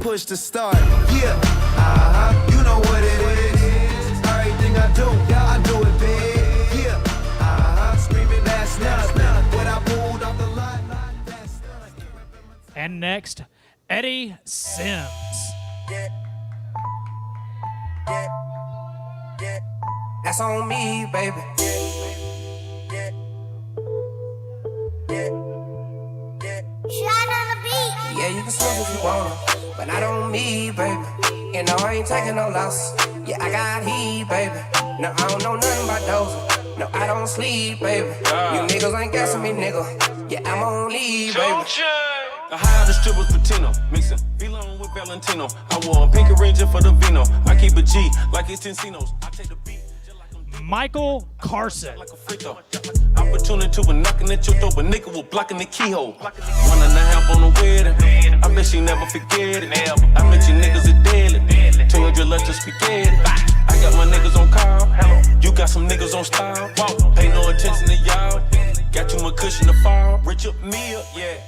push to start. Yeah, you know what it is. Everything I do it big. Yeah, screaming last night. What And next, Eddie Sims. That's on me, baby. Shine on the beat. Yeah, you can smoke if you wanna, but not on me, baby. You know I ain't taking no loss. Yeah, I got heat, baby. No, I don't know nothing about dozing. No, I don't sleep, baby. You niggas ain't guessing me, nigga. Yeah, I'm on leave, baby. The high of the strip was Patino, mixing Vilo with Valentino. I wore a pink Ranger for the vino. I keep a G like it's Encinos. I take the beat. Michael Carson. Opportunity to a knocking at your door, but nigga was blocking the keyhole. 1.5 on the wedding. I bet she never forget it. I bet you niggas are deadly. 200 left to spaghetti. I got my niggas on call. You got some niggas on style. Pay no attention to y'all. Got you my cushion to fall. Rich up me up, yeah.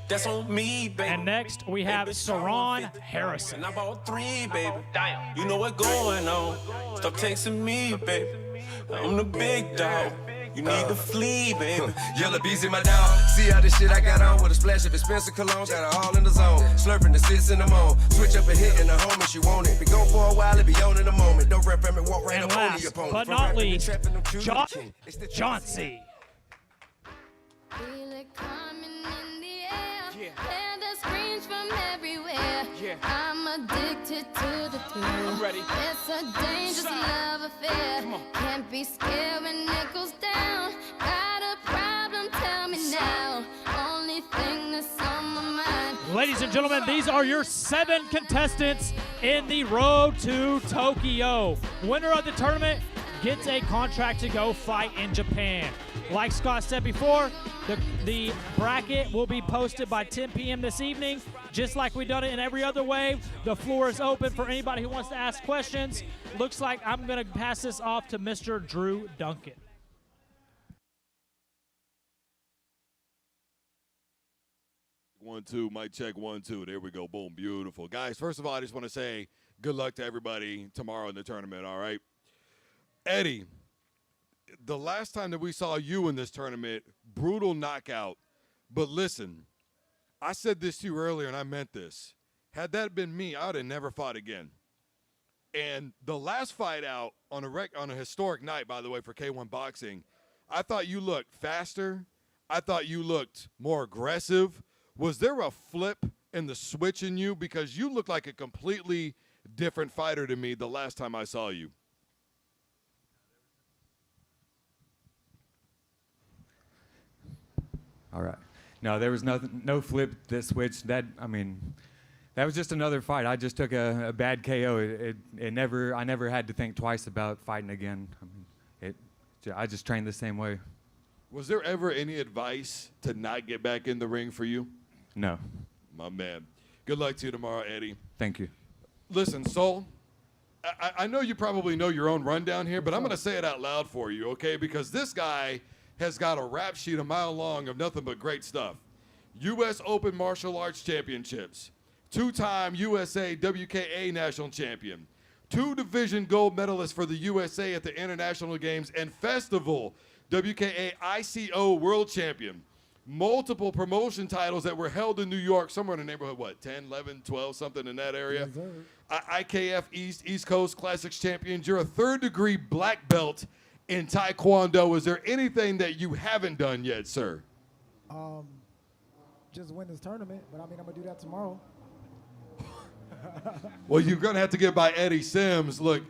That's on me, baby. And next we have Saron Harrison. And I bought 3, baby. Damn. You know what going on. Stop texting me, baby. I'm the big dog. You need to flee, baby. Yellow bees in my dog. See all this shit I got on with a splash of expensive cologne. Got her all in the zone. Slurping the 6 in the moan. Switch up and hit in the home if she want it. Be gone for a while, it be on in a moment. Don't rep from it, walk right And up on last your opponent. but From not rapping and least, trapping, them choosing John the king. It's the Chauncey. Feel it coming in the air. Hear the screams from everywhere. I'm addicted to the thrill. I'm ready. It's a dangerous love affair. Can't be scared when it goes down. Got a problem? Tell me now. Only thing that's on my mind. Ladies and gentlemen, these are your 7 contestants in the Road to Tokyo. Winner of the tournament gets a contract to go fight in Japan. Like Scott said before, the bracket will be posted by 10 p.m. this evening. Just like we've done it in every other way, the floor is open for anybody who wants to ask questions. Looks like I'm going to pass this off to Mr. Drew Duncan. 1, 2, mic check 1, 2. There we go. Boom. Beautiful. Guys, first of all, I just want to say good luck to everybody tomorrow in the tournament, all right? Eddie, the last time that we saw you in this tournament, brutal knockout. But listen, I said this to you earlier, and I meant this. Had that been me, I would have never fought again. And the last fight out on a historic night, by the way, for K1 Boxing, I thought you looked faster. I thought you looked more aggressive. Was there a flip in the switch in you? Because you look like a completely different fighter to me the last time I saw you. All right. No, there was no flip that switched. That was just another fight. I just took a bad KO. I never had to think twice about fighting again. I just trained the same way. Was there ever any advice to not get back in the ring for you? No. My man. Good luck to you tomorrow, Eddie. Thank you. Listen, Soul, I know you probably know your own rundown here, but I'm going to say it out loud for you, okay? Because this guy has got a rap sheet a mile long of nothing but great stuff. U.S. Open Martial Arts Championships, 2-time USA WKA National Champion, 2 division gold medalists for the USA at the International Games and Festival WKA ICO World Champion, multiple promotion titles that were held in New York, somewhere in the neighborhood, 10, 11, 12, something in that area. Yes, IKF East Coast Classics champion. You're a 3rd-degree black belt in Taekwondo. Is there anything that you haven't done yet, sir? Just win this tournament, but I'm gonna do that tomorrow. Well, you're gonna have to get by Eddie Sims. Look,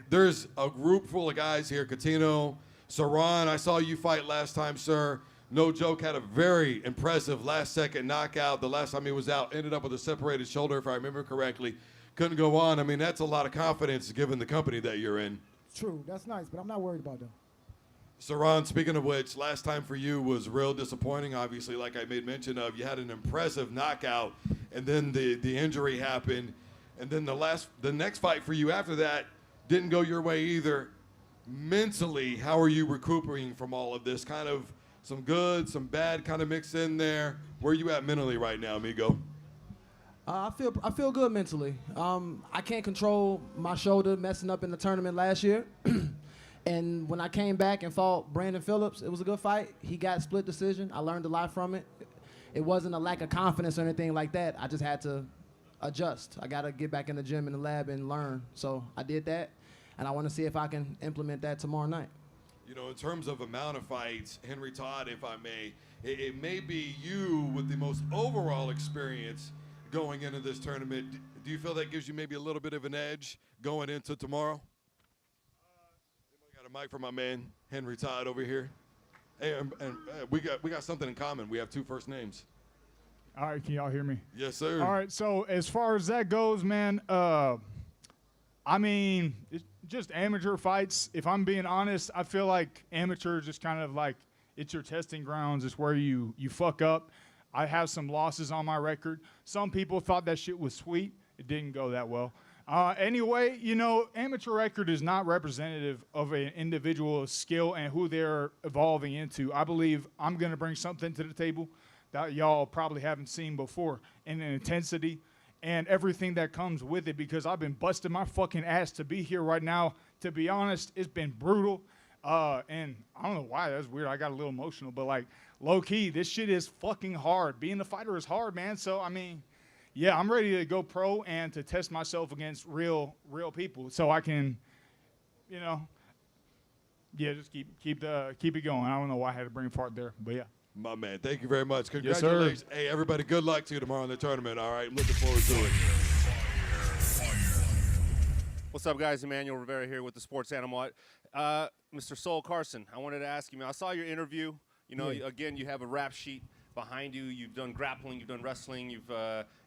there's a group full of guys here. Catino, Saron, I saw you fight last time, sir. No joke, had a very impressive last-second knockout. The last time he was out, ended up with a separated shoulder, if I remember correctly. Couldn't go on. I mean, that's a lot of confidence given the company that you're in. True, that's nice, but I'm not worried about them. Saron, speaking of which, last time for you was real disappointing. Obviously, like I made mention of, you had an impressive knockout, and then the injury happened. And then the next fight for you after that didn't go your way either. Mentally, how are you recuperating from all of this? Kind of some good, some bad kind of mixed in there. Where are you at mentally right now, amigo? I feel good mentally. I can't control my shoulder messing up in the tournament last year. And when I came back and fought Brandon Phillips, it was a good fight. He got split decision. I learned a lot from it. it wasn't a lack of confidence or anything like that. I just had to adjust. I got to get back in the gym, in the lab, and learn. So I did that, and I want to see if I can implement that tomorrow night. You know, in terms of amount of fights, Henry Todd, if I may, it may be you with the most overall experience going into this tournament. Do you feel that gives you maybe a little bit of an edge going into tomorrow? Got a mic for my man, Henry Todd, over here. Hey, and we got something in common. We have 2 first names. All right, can y'all hear me? Yes, sir. All right, so as far as that goes, man, I mean, it's just amateur fights. If I'm being honest, I feel like amateur is just kind of like it's your testing grounds. It's where you fuck up. I have some losses on my record. Some people thought that shit was sweet. It didn't go that well. Anyway, you know, amateur record is not representative of an individual's skill and who they're evolving into. I believe I'm going to bring something to the table that y'all probably haven't seen before, and an intensity and everything that comes with it, because I've been busting my fucking ass to be here right now. To be honest, it's been brutal. And I don't know why, that's weird. I got a little emotional, but like low key, this shit is fucking hard. Being a fighter is hard, man. So, I mean, yeah, I'm ready to go pro and to test myself against real people so I can, you know, yeah, just keep it going. I don't know why I had to bring fart there, but yeah. My man, thank you very much. Yes, sir. Congratulations. Hey, everybody, good luck to you tomorrow in the tournament, all right? I'm looking forward to it. What's up, guys? Emmanuel Rivera here with the Sports Animal. Mr. Sol Carson, I wanted to ask you, man, I saw your interview. You know, again, you have a rap sheet behind you. You've done grappling, you've done wrestling.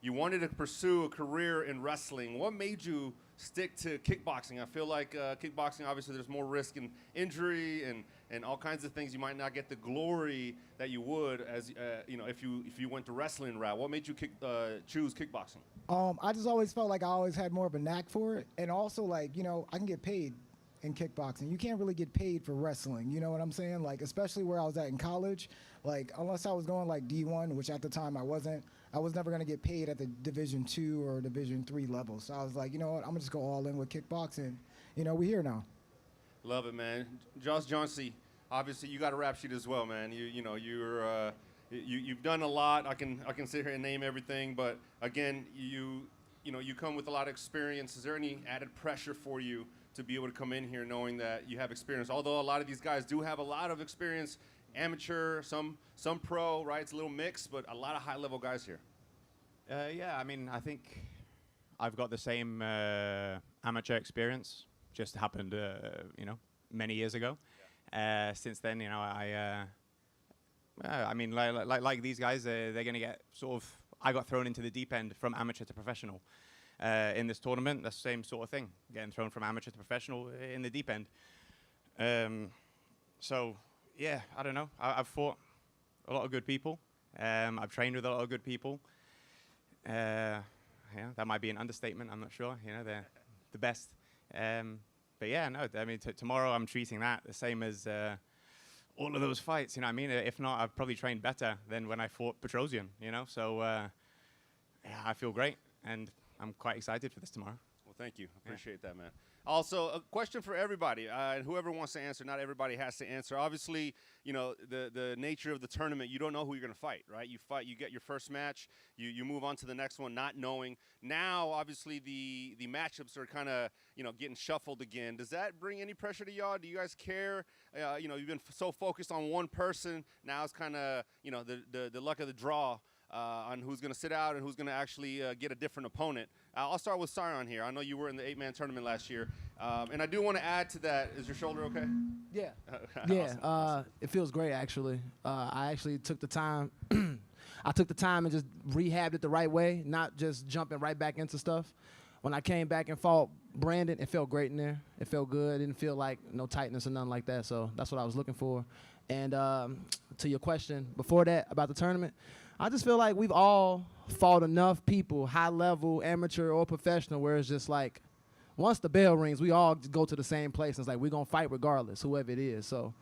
You wanted to pursue a career in wrestling. What made you stick to kickboxing? I feel like kickboxing, obviously, there's more risk in injury and all kinds of things. You might not get the glory that you would as you know if you went to wrestling route. What made you choose kickboxing? I just always felt like I always had more of a knack for it, and also like, you know, I can get paid in kickboxing. You can't really get paid for wrestling. You know what I'm saying? Like, especially where I was at in college, like unless I was going like D1, which at the time I wasn't, I was never gonna get paid at the Division II or Division III level. So I was like, you know what, I'm gonna just go all in with kickboxing. You know, we're here now. Love it, man. Josh Johnsey, obviously you got a rap sheet as well, man. You've done a lot. I can sit here and name everything, but again, you come with a lot of experience. Is there any added pressure for you to be able to come in here knowing that you have experience? Although a lot of these guys do have a lot of experience, amateur, some pro, right? It's a little mixed, but a lot of high-level guys here. Yeah, I mean, I think I've got the same amateur experience. Just happened, many years ago. Since then, you know, I mean, like these guys, they're going to get sort of. I got thrown into the deep end from amateur to professional in this tournament. That's the same sort of thing, getting thrown from amateur to professional in the deep end. So yeah, I don't know. I've fought a lot of good people. I've trained with a lot of good people. Yeah, that might be an understatement. I'm not sure. You know, they're the best. But yeah, no. I mean, tomorrow I'm treating that the same as all of those fights. You know what I mean? If not, I've probably trained better than when I fought Petrosian. You know, so yeah, I feel great, and I'm quite excited for this tomorrow. Well, thank you. Appreciate that, man. Also, a question for everybody, and whoever wants to answer. Not everybody has to answer. Obviously, you know, the nature of the tournament, you don't know who you're going to fight, right? You fight, you get your first match, you move on to the next one not knowing. Now, obviously, the matchups are kind of, you know, getting shuffled again. Does that bring any pressure to y'all? Do you guys care? You know, you've been so focused on one person. Now it's kind of, you know, the luck of the draw on who's going to sit out and who's going to actually get a different opponent. I'll start with Sion here. I know you were in the 8-man tournament last year. And I do want to add to that, is your shoulder okay? Yeah. Awesome. Yeah, it feels great, actually. I actually took the time. I took the time and just rehabbed it the right way, not just jumping right back into stuff. When I came back and fought Brandon, it felt great in there. It felt good. It didn't feel like no tightness or nothing like that. So that's what I was looking for. And to your question before that about the tournament, I just feel like we've all fought enough people, high level, amateur or professional, where it's just like, once the bell rings, we all go to the same place. And it's like, we're going to fight regardless, whoever it is. So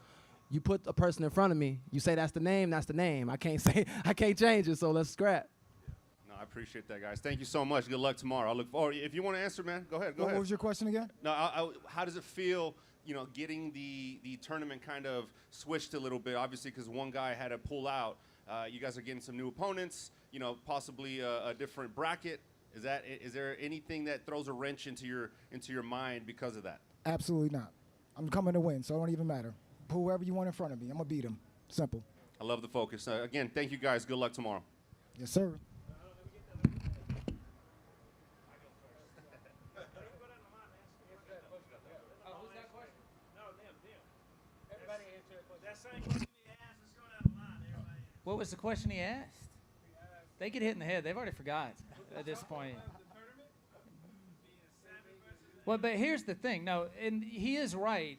you put a person in front of me, you say that's the name, that's the name. I can't change it, so let's scrap. No, I appreciate that, guys. Thank you so much. Good luck tomorrow. I look forward. If you want to answer, man, go ahead. What was your question again? No, how does it feel, you know, getting the tournament kind of switched a little bit, obviously, because one guy had to pull out. You guys are getting some new opponents. You know, possibly a different bracket. Is there anything that throws a wrench into your mind because of that? Absolutely not. I'm coming to win, so it don't even matter. Whoever you want in front of me, I'm gonna beat him. Simple. I love the focus. Again, thank you guys. Good luck tomorrow. Yes, sir. What was the question he asked? They get hit in the head. They've already forgot at this point. Well, but here's the thing. No, and he is right.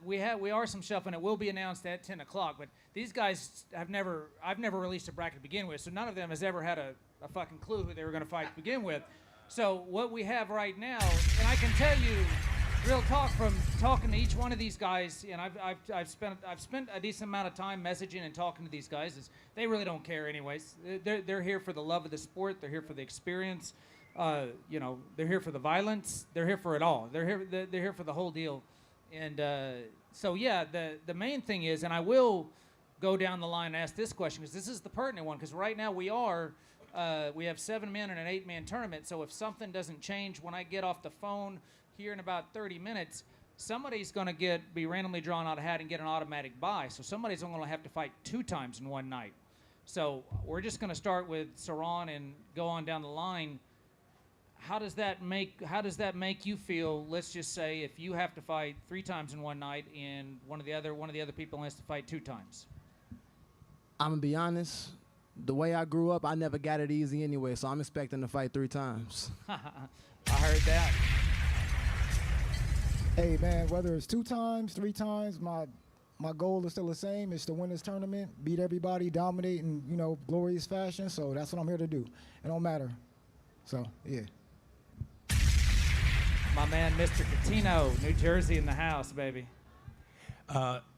We are some shuffling. It will be announced at 10 o'clock. But these guys I've never released a bracket to begin with, so none of them has ever had a fucking clue who they were going to fight to begin with. So what we have right now, and I can tell you, real talk from talking to each one of these guys, and I've spent a decent amount of time messaging and talking to these guys. Is they really don't care anyways. They're here for the love of the sport. They're here for the experience. You know, they're here for the violence. They're here for it all. They're here for the whole deal. And so yeah, the main thing is, and I will go down the line and ask this question because this is the pertinent one. Because right now we have 7 men in an 8-man tournament. So if something doesn't change when I get off the phone here in about 30 minutes, somebody's going to be randomly drawn out a hat and get an automatic bye. So somebody's only going to have to fight 2 times in one night. So we're just going to start with Saran and go on down the line. How does that make you feel? Let's just say if you have to fight 3 times in one night and one of the other people has to fight 2 times. I'm gonna be honest. The way I grew up, I never got it easy anyway, so I'm expecting to fight 3 times. I heard that. Hey man, whether it's 2 times, 3 times, my goal is still the same. It's to win this tournament, beat everybody, dominate in glorious fashion. So that's what I'm here to do. It don't matter. So yeah. My man, Mr. Catino, New Jersey in the house, baby.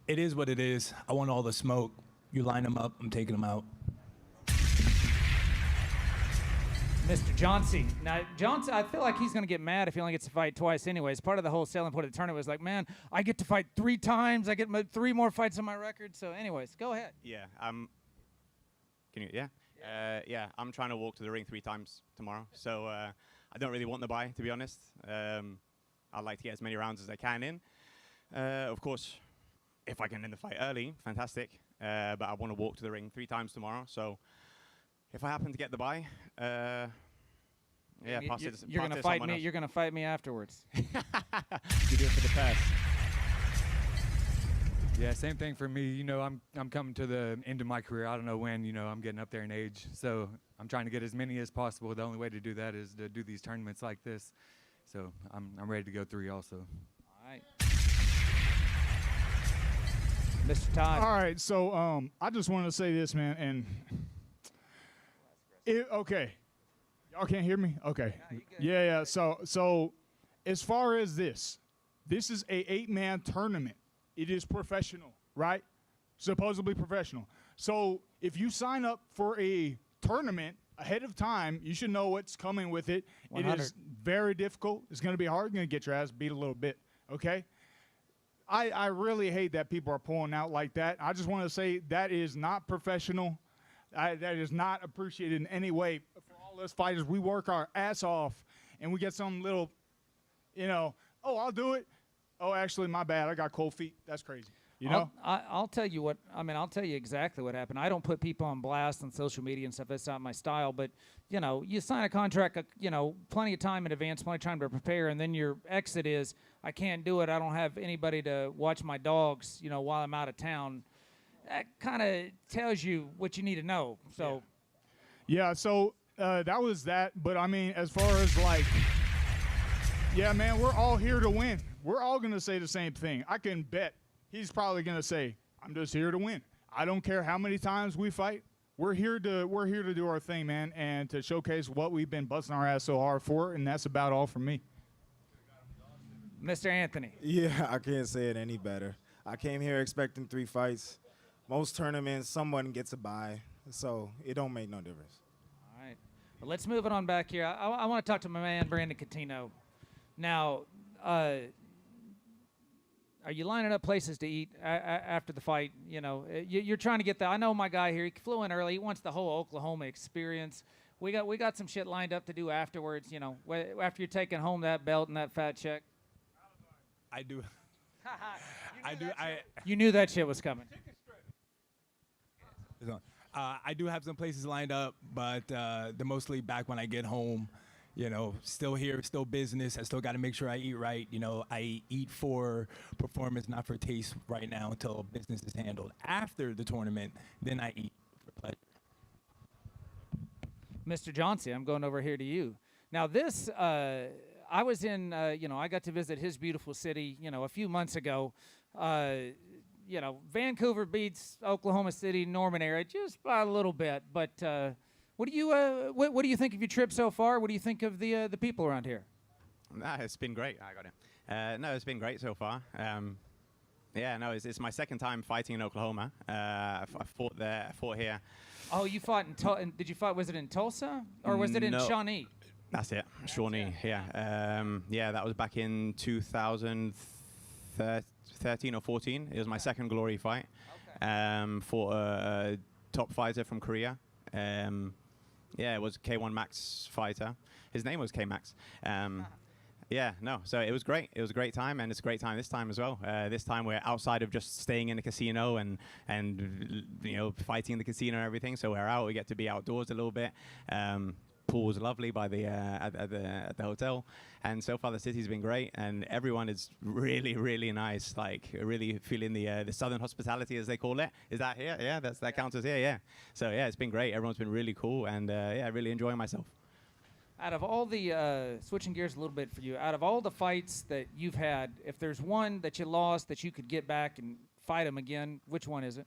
It is what it is. I want all the smoke. You line them up, I'm taking them out. Mr. Johnson. Now, Johnson, I feel like he's going to get mad if he only gets to fight twice anyways. Part of the whole selling point of the tournament was like, man, I get to fight 3 times. I get 3 more fights on my record. So anyways, go ahead. Yeah. Can you? Yeah. Yeah. I'm trying to walk to the ring 3 times tomorrow. So I don't really want the bye, to be honest. I'd like to get as many rounds as I can in. Of course, if I can end the fight early, fantastic. But I want to walk to the ring 3 times tomorrow. So if I happen to get the bye, yeah, you're gonna fight me. You're gonna fight me afterwards. You do it for the past. Yeah, same thing for me. You know, I'm coming to the end of my career. I don't know when. You know, I'm getting up there in age, so I'm trying to get as many as possible. The only way to do that is to do these tournaments like this. So I'm ready to go 3 also. All right. Mr. Todd. All right, so I just wanted to say this, man, and okay, y'all can't hear me? Okay, yeah. So as far as this is a 8-man tournament. It is professional, right? Supposedly professional. So if you sign up for a tournament ahead of time, you should know what's coming with it. 100. It is very difficult. It's going to be hard. You're going to get your ass beat a little bit, okay? I really hate that people are pulling out like that. I just want to say that is not professional. That is not appreciated in any way. For all us fighters, we work our ass off, and we get some little, oh, I'll do it. Oh, actually, my bad. I got cold feet. That's crazy. You know? I'll tell you what. I mean, I'll tell you exactly what happened. I don't put people on blast on social media and stuff. That's not my style. But you sign a contract. Plenty of time in advance, plenty of time to prepare, and then your exit is, I can't do it. I don't have anybody to watch my dogs. While I'm out of town. That kind of tells you what you need to know. So. Yeah. So that was that. But I mean, as far as yeah, man, we're all here to win. We're all going to say the same thing. I can bet he's probably going to say, I'm just here to win. I don't care how many times we fight. We're here to do our thing, man, and to showcase what we've been busting our ass so hard for, and that's about all from me. Mr. Anthony. Yeah, I can't say it any better. I came here expecting 3 fights. Most tournaments, someone gets a bye, so it don't make no difference. All right. Well, let's move it on back here. I want to talk to my man, Brandon Catino. Now, Are you lining up places to eat after the fight? You know, you're trying to get that. I know my guy here. He flew in early. He wants the whole Oklahoma experience. We got some shit lined up to do afterwards. You know, after you're taking home that belt and that fat check. I do. You knew that shit was coming. I do have some places lined up, but they're mostly back when I get home. You know, still here, still business. I still got to make sure I eat right. You know, I eat for performance, not for taste right now until business is handled. After the tournament, then I eat for pleasure. Mr. Johnson, I'm going over here to you. Now this, I was in, you know, I got to visit his beautiful city, you know, a few months ago. You know, Vancouver beats Oklahoma City, Norman area, just by a little bit. But what do you think of your trip so far? What do you think of the people around here? Nah, it's been great. I got it. No, it's been great so far. Yeah, no, it's my second time fighting in Oklahoma. I fought there, I fought here. Oh, you fought in did you fight? Was it in Tulsa or was it in Shawnee? That's it, Shawnee. Yeah, yeah, that was back in 2013 or 14. It was my second glory fight. Fought a top fighter from Korea. Yeah, it was K1 Max fighter. His name was K Max. Yeah, no, so it was great. It was a great time, and it's a great time this time as well. This time we're outside of just staying in the casino and you know, fighting in the casino and everything. So we're out. We get to be outdoors a little bit. Pool was lovely by the at the hotel, and so far the city's been great, and everyone is really, really nice. Like really feeling the southern hospitality, as they call it. Is that here? Yeah, that counts as here. Yeah. So yeah, it's been great. Everyone's been really cool, and yeah, really enjoying myself. Out of all the, switching gears a little bit for you, out of all the fights that you've had, if there's one that you lost that you could get back and fight him again, which one is it?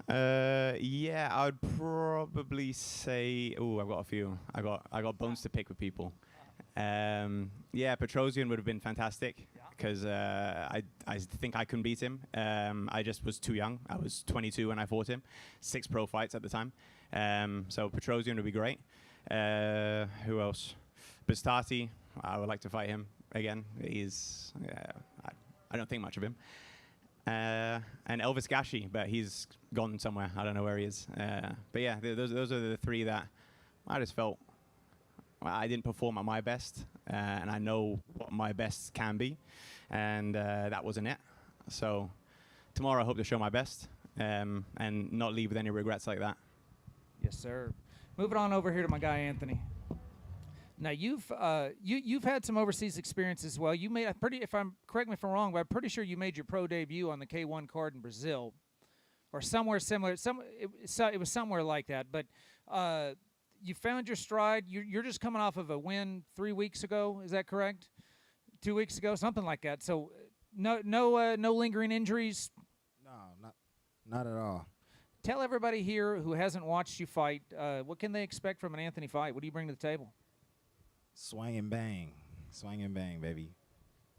Yeah, I would probably say, oh, I've got a few. I got bones to pick with people. Yeah, Petrosian would have been fantastic because I think I couldn't beat him. I just was too young. I was 22 when I fought him. 6 pro fights at the time. So Petrosian would be great. Who else? Bastati, I would like to fight him again. He's, I don't think much of him. And Elvis Gashi, but he's gone somewhere. I don't know where he is. But yeah, those are the 3 that I just felt I didn't perform at my best, and I know what my best can be, and that wasn't it. So tomorrow I hope to show my best and not leave with any regrets like that. Yes, sir. Moving on over here to my guy Anthony. Now you've had some overseas experience as well. You made correct me if I'm wrong, but I'm pretty sure you made your pro debut on the K1 card in Brazil, or somewhere similar. It was somewhere like that. But you found your stride. You're just coming off of a win 3 weeks ago. Is that correct? 2 weeks ago, something like that. So no lingering injuries. No, not at all. Tell everybody here who hasn't watched you fight, what can they expect from an Anthony fight? What do you bring to the table? Swing and bang, baby.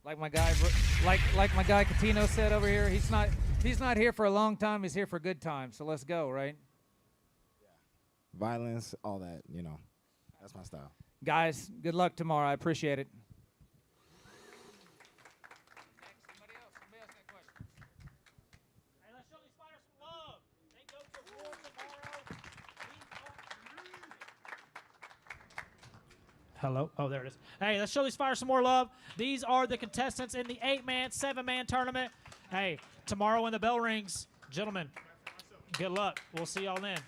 Like my guy, like my guy Catino said over here, he's not here for a long time. He's here for a good time. So let's go, right? Yeah. Violence, all that, you know, that's my style. Guys, good luck tomorrow. I appreciate it. Hello. Oh, there it is. Hey, let's show these fighters some more love. These are the contestants in the 8-man, 7-man tournament. Hey, tomorrow when the bell rings, gentlemen, good luck. We'll see y'all then.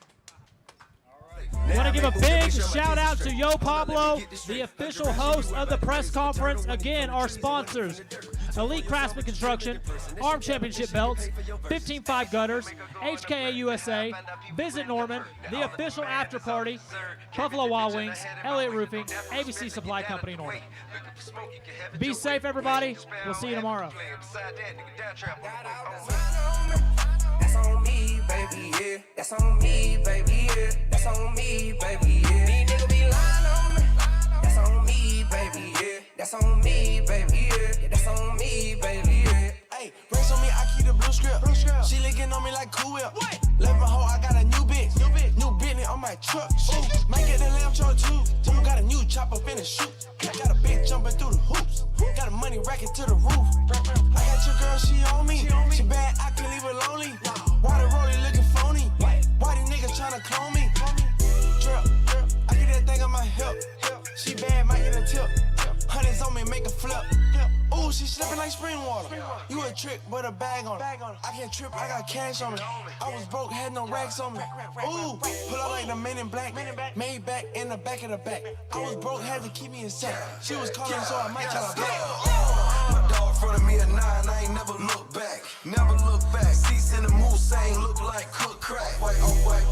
I want to give a big shout out to Yo Pablo, the official host of the press conference. Again, our sponsors: Elite Craftsman Construction, Arm Championship Belts, 15-5 Gutters, HKA USA, Visit Norman, the official after party, Buffalo Wild Wings, Elliott Roofing, ABC Supply Company Norman. Be safe, everybody. We'll see you tomorrow. That's on me, baby, yeah. That's on me, baby, yeah. That's on me, baby, yeah. These niggas be lying on me. That's on me, baby, yeah. That's on me, baby, yeah. That's on me, baby, yeah. Hey, race on me, I keep the blue script. She licking on me like Cool Whip. Left my hoe, I got a new bitch. New Bentley on my truck. Might get the lamb truck too. Got a new chopper finna shoot. Got a bitch jumping through the hoops. Got a money racket to the roof. I got your girl she slipping like spring water. You a trick, but a bag on it. I can't trip, I got cash on me. I was broke, had no racks on me. Ooh, pull out like the Men in Black. Made back in the back of the back. I was broke, had to keep me in sight. She was calling, so I might tell her back. My dog in front of me at 9, I ain't never look back. Never look back. Seats in the Mulsanne look like cook crack. White on white.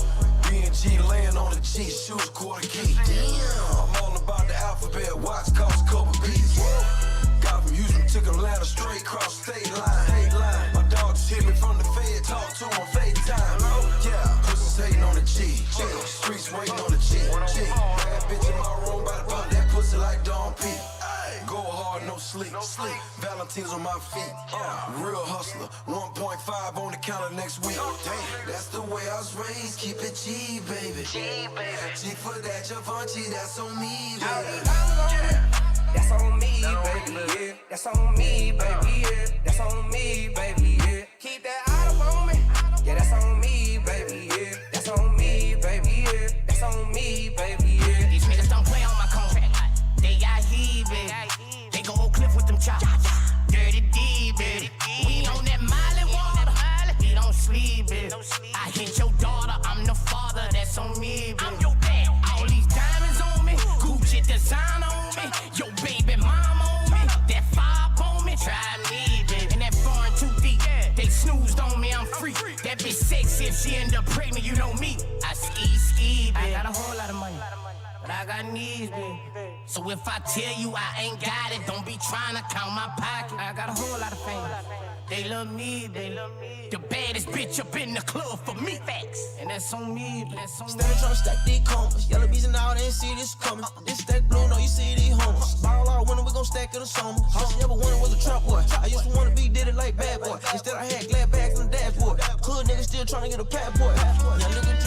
B&G laying on the G, shoes quarter key. Damn. I'm all about the alphabet, watch cost a couple beats. Got from Houston, took Atlanta straight across state line. My dog just hit me from the Fed, talk to him on FaceTime. Yeah, pussies hating on the G. Streets waiting on the G. Bad bitch in my room, about to pop that pussy like Don P. Go hard, no sleep. Valentine's on my feet. Real hustler, 1.5 on the counter next week. That's the way I was raised. Keep it G, baby. G for that, Givenchy, that's on me, baby. That's on me, baby, yeah. That's on me, baby, yeah. That's on me, baby, yeah. Keep that auto on me. Yeah, that's on me, baby, yeah. That's on me, baby, yeah. That's on me, baby, yeah. These niggas don't play on my contract. They got heat, baby. They go Oak Cliff with them chops. Dirty D, baby. We on that Miley water. We don't sleep, baby. I hit your daughter, I'm the father. That's on me, baby. I'm your dad. All these diamonds on me. Gucci design on me. Your baby mama on me. That fob on me. Try me, baby. And that foreign too deep. They snoozed on me, I'm free. That bitch sexy if she end up pregnant, you know me. I ski, baby. I got a whole lot of money. But I got needs, baby. So if I tell you I ain't got it, don't be trying to count my pocket. I got a whole lot of fame. They love me, baby. The baddest bitch up in the club for me. Facts. And that's on me, that's on me. Steady tryna stack these combos. Yellow bees and all, they ain't see this coming. This stack blue, no, you see these homos. Ball out winter, we gon' stack it or something. All she ever wanted was a trap boy. I used to wanna be, did it like bad boy. Instead I had glad bags on the dashboard. Hood niggas still tryna get a pat boy. Young nigga